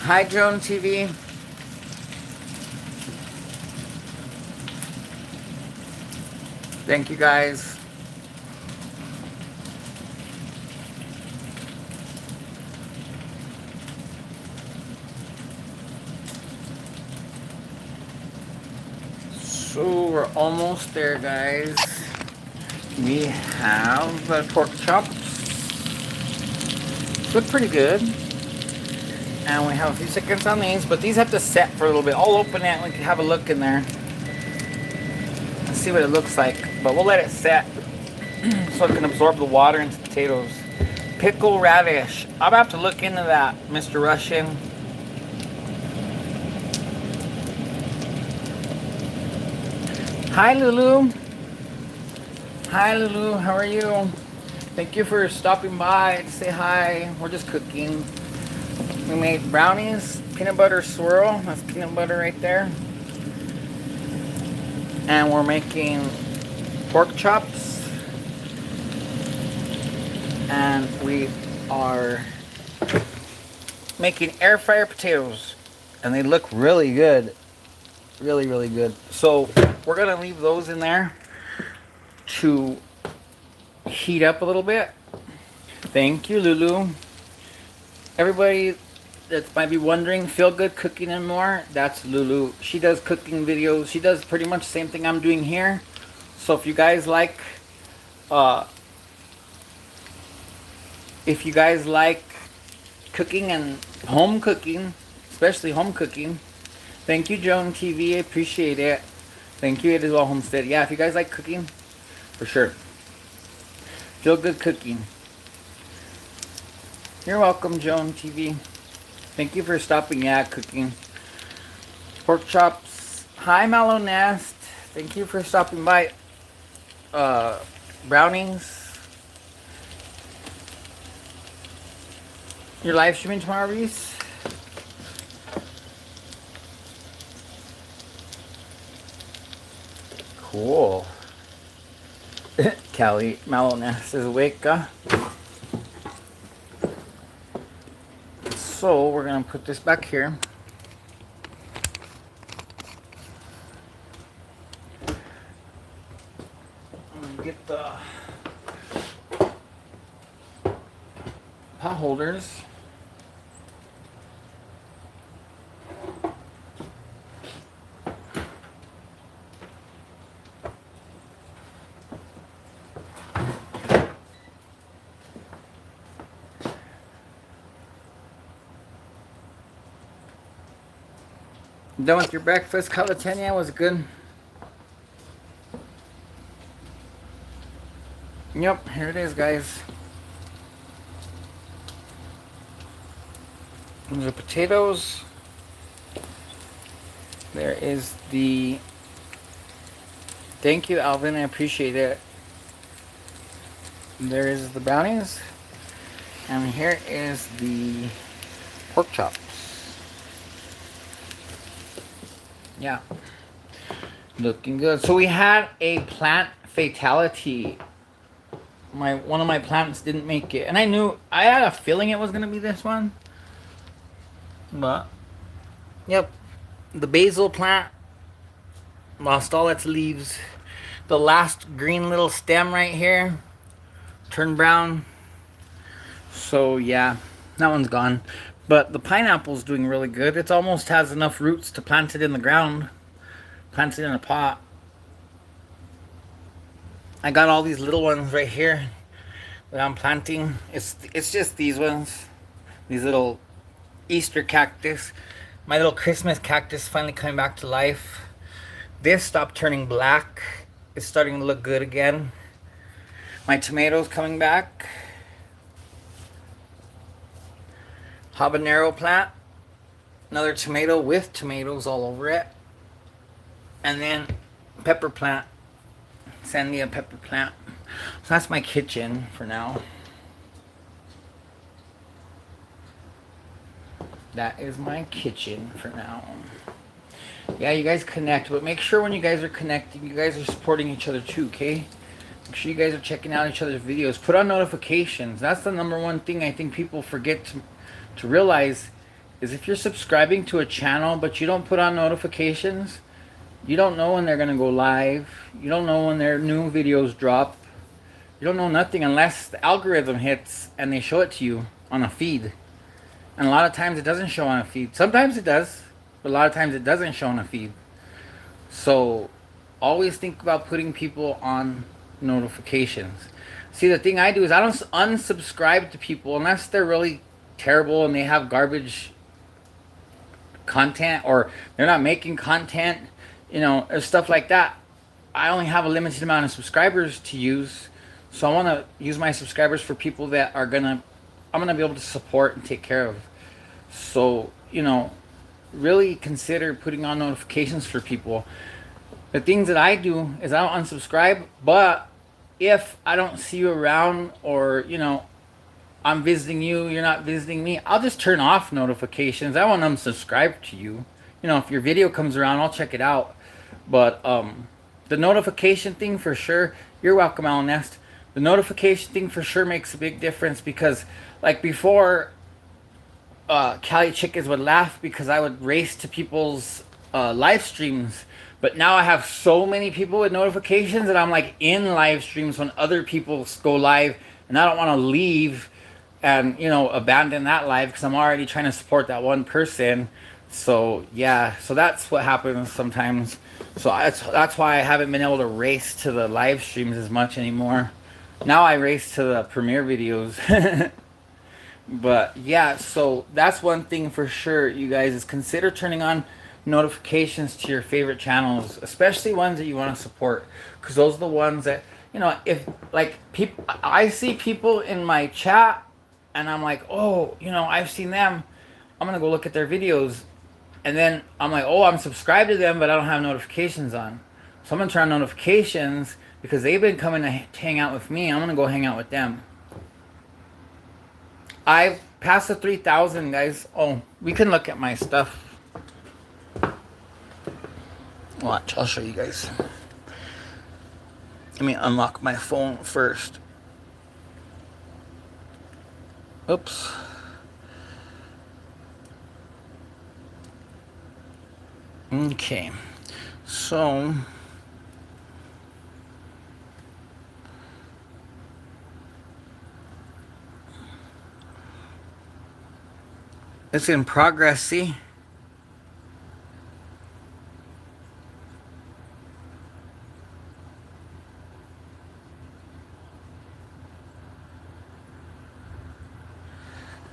Hi, Joan TV. Thank you, guys. So we're almost there, guys. We have pork chops. Look pretty good. And we have a few seconds on these, but these have to set for a little bit. I'll open it and we can have a look in there and see what it looks like. But we'll let it set so it can absorb the water into the potatoes. Pickle radish. I'm gonna have to look into that, Mr. Russian. Hi, Lulu. Hi, Lulu. How are you? Thank you for stopping by to say hi. We're just cooking. We made brownies, peanut butter swirl. That's peanut butter right there. And we're making pork chops. And we are making air fryer potatoes. And they look really good. Really, really good. So we're going to leave those in there to heat up a little bit. Thank you, Lulu. Everybody that might be wondering, Feel Good Cooking and More, that's Lulu. She does cooking videos. She does pretty much the same thing I'm doing here. So if you guys like cooking and home cooking, especially home cooking, thank you, Joan TV. I appreciate it. Thank you, It Is Well Homestead. Yeah, if you guys like cooking, for sure. Feel Good Cooking. You're welcome, Joan TV. Thank you for stopping. Yeah, cooking. Pork chops. Hi, Mallow Nest. Thank you for stopping by. Brownies. You're live streaming tomorrow, Reese? Cool. Callie, Mallow Nest is awake, So we're gonna put this back here. I'm gonna get the pot holders. Done with your breakfast? Calatania was good. Yep, here it is, guys. There's the potatoes. There is the... Thank you, Alvin. I appreciate it. There is the brownies. And here is the pork chops. Yeah, looking good. So we had a plant fatality. One of my plants didn't make it, and I had a feeling it was gonna be this one. But yep, the basil plant lost all its leaves. The last green little stem right here turned brown. So yeah, that one's gone. But the pineapple's doing really good. It almost has enough roots to plant it in the ground. Plant it in a pot. I got all these little ones right here that I'm planting. It's just these ones, these little Easter cactus. My little Christmas cactus finally coming back to life. This stopped turning black. It's starting to look good again. My tomatoes coming back. Habanero plant. Another tomato with tomatoes all over it. And then pepper plant. Sandia pepper plant. So that's my kitchen for now. That is my kitchen for now. Yeah, you guys connect, but make sure when you guys are connecting, you guys are supporting each other too, okay? Make sure you guys are checking out each other's videos. Put on notifications. That's the number one thing I think people forget to realize is if you're subscribing to a channel but you don't put on notifications, you don't know when they're going to go live. You don't know when their new videos drop. You don't know nothing unless the algorithm hits and they show it to you on a feed. And a lot of times it doesn't show on a feed. Sometimes it does, but a lot of times it doesn't show on a feed. So always think about putting people on notifications. See, the thing I do is I don't unsubscribe to people unless they're really terrible and they have garbage content or they're not making content, you know, or stuff like that. I only have a limited amount of subscribers to use. So I want to use my subscribers for people that I'm going to be able to support and take care of. So, you know, really consider putting on notifications for people. The things that I do is I don't unsubscribe, but if I don't see you around or, you know, I'm visiting you, you're not visiting me, I'll just turn off notifications. I won't unsubscribe to you. You know, if your video comes around, I'll check it out. But the notification thing for sure, you're welcome, Owl Nest. The notification thing for sure makes a big difference because, like before, Cali Chickens would laugh because I would race to people's live streams. But now I have so many people with notifications that I'm like in live streams when other people go live, and I don't want to leave and, you know, abandon that live because I'm already trying to support that one person. So yeah, so that's what happens sometimes. So that's why I haven't been able to race to the live streams as much anymore. Now I race to the premiere videos. But yeah, so that's one thing for sure, you guys, is consider turning on notifications to your favorite channels, especially ones that you want to support, because those are the ones that, you know, if like people, I see people in my chat and I'm like, oh, you know, I've seen them, I'm gonna go look at their videos, and then I'm like, oh, I'm subscribed to them but I don't have notifications on, so I'm gonna turn on notifications because they've been coming to hang out with me. I'm gonna go hang out with them. I've passed the 3,000, guys. Oh, we can look at my stuff. Watch, I'll show you guys. Let me unlock my phone first. Oops. Okay. So it's in progress, see?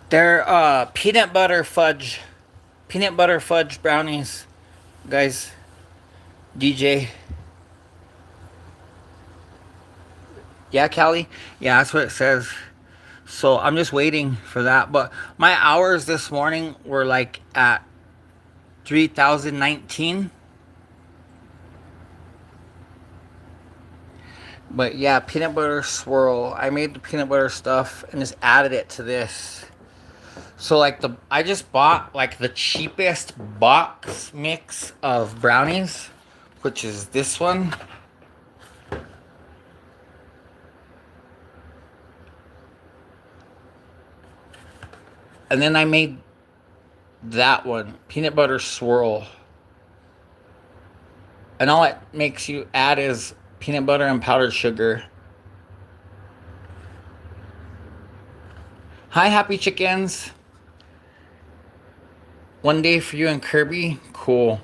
They're peanut butter fudge brownies, guys. DJ. Yeah, Callie? Yeah, that's what it says. So I'm just waiting for that. But my hours this morning were like at 3,019. But yeah, peanut butter swirl. I made the peanut butter stuff and just added it to this. So like I just bought like the cheapest box mix of brownies, which is this one. And then I made that one, peanut butter swirl. And all it makes you add is peanut butter and powdered sugar. Hi, Happy Chickens. One day for you and Kirby. Cool.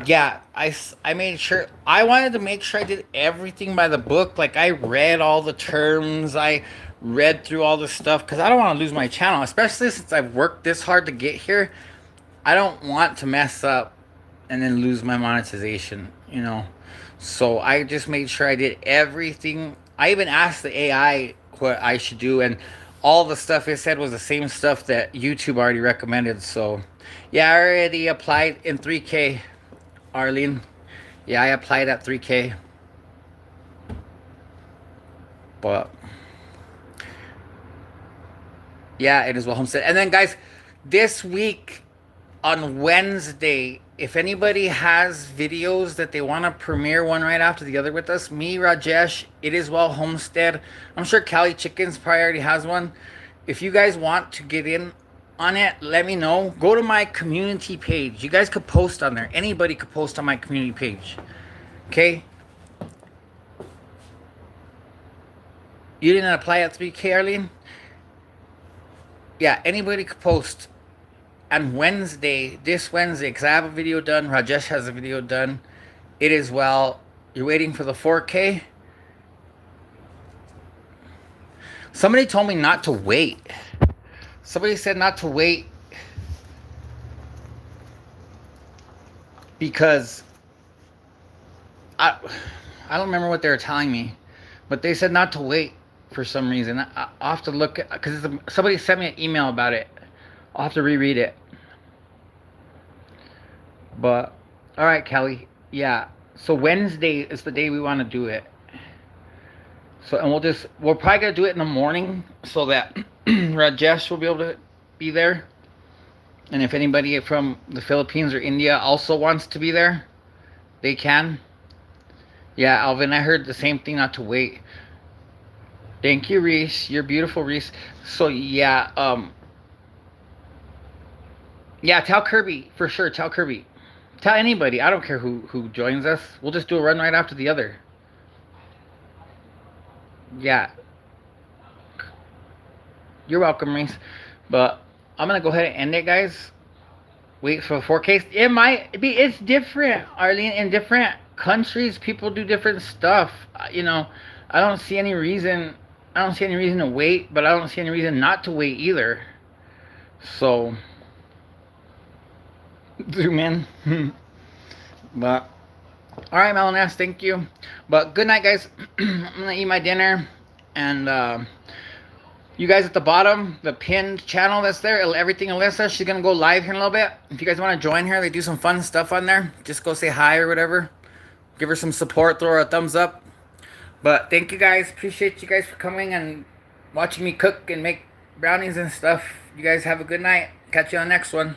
Yeah, I made sure, I wanted to make sure I did everything by the book. Like, I read all the terms, I read through all the stuff, because I don't want to lose my channel, especially since I've worked this hard to get here. I don't want to mess up and then lose my monetization, you know. So I just made sure I did everything. I even asked the AI what I should do, and all the stuff it said was the same stuff that YouTube already recommended. So yeah, I already applied in 3K, Arlene. Yeah, I applied at 3K. But yeah, it is well homestead. And then guys, this week on Wednesday, if anybody has videos that they want to premiere one right after the other with us, me, Rajesh, It Is Well Homestead, I'm sure Cali Chickens probably already has one. If you guys want to get in on it, let me know. Go to my community page. You guys could post on there. Anybody could post on my community page. Okay? You didn't apply at 3K, Arlene? Yeah, anybody could post. On Wednesday, this Wednesday, because I have a video done, Rajesh has a video done. It is well. You're waiting for the 4K? Somebody told me not to wait. Somebody said not to wait because I don't remember what they were telling me, but they said not to wait for some reason. I'll have to look at, because somebody sent me an email about it. I'll have to reread it. But all right, Kelly. Yeah. So Wednesday is the day we want to do it. So, and we're probably gonna do it in the morning so that Rajesh will be able to be there. And if anybody from the Philippines or India also wants to be there, they can. Yeah, Alvin, I heard the same thing, not to wait. Thank you, Reese. You're beautiful, Reese. So yeah, yeah, tell Kirby for sure. Tell Kirby. Tell anybody. I don't care who joins us. We'll just do a run right after the other. Yeah. You're welcome, Reese. But I'm gonna go ahead and end it, guys. Wait for 4K. It might be. It's different, Arlene. In different countries, people do different stuff. You know, I don't see any reason. I don't see any reason to wait, but I don't see any reason not to wait either. So, zoom in. But all right, Melanas, thank you. But good night, guys. I'm gonna eat my dinner, and you guys at the bottom, the pinned channel that's there, Everything Alyssa, she's gonna go live here in a little bit. If you guys want to join her, they do some fun stuff on there. Just go say hi or whatever. Give her some support, throw her a thumbs up. But thank you guys. Appreciate you guys for coming and watching me cook and make brownies and stuff. You guys have a good night. Catch you on the next one.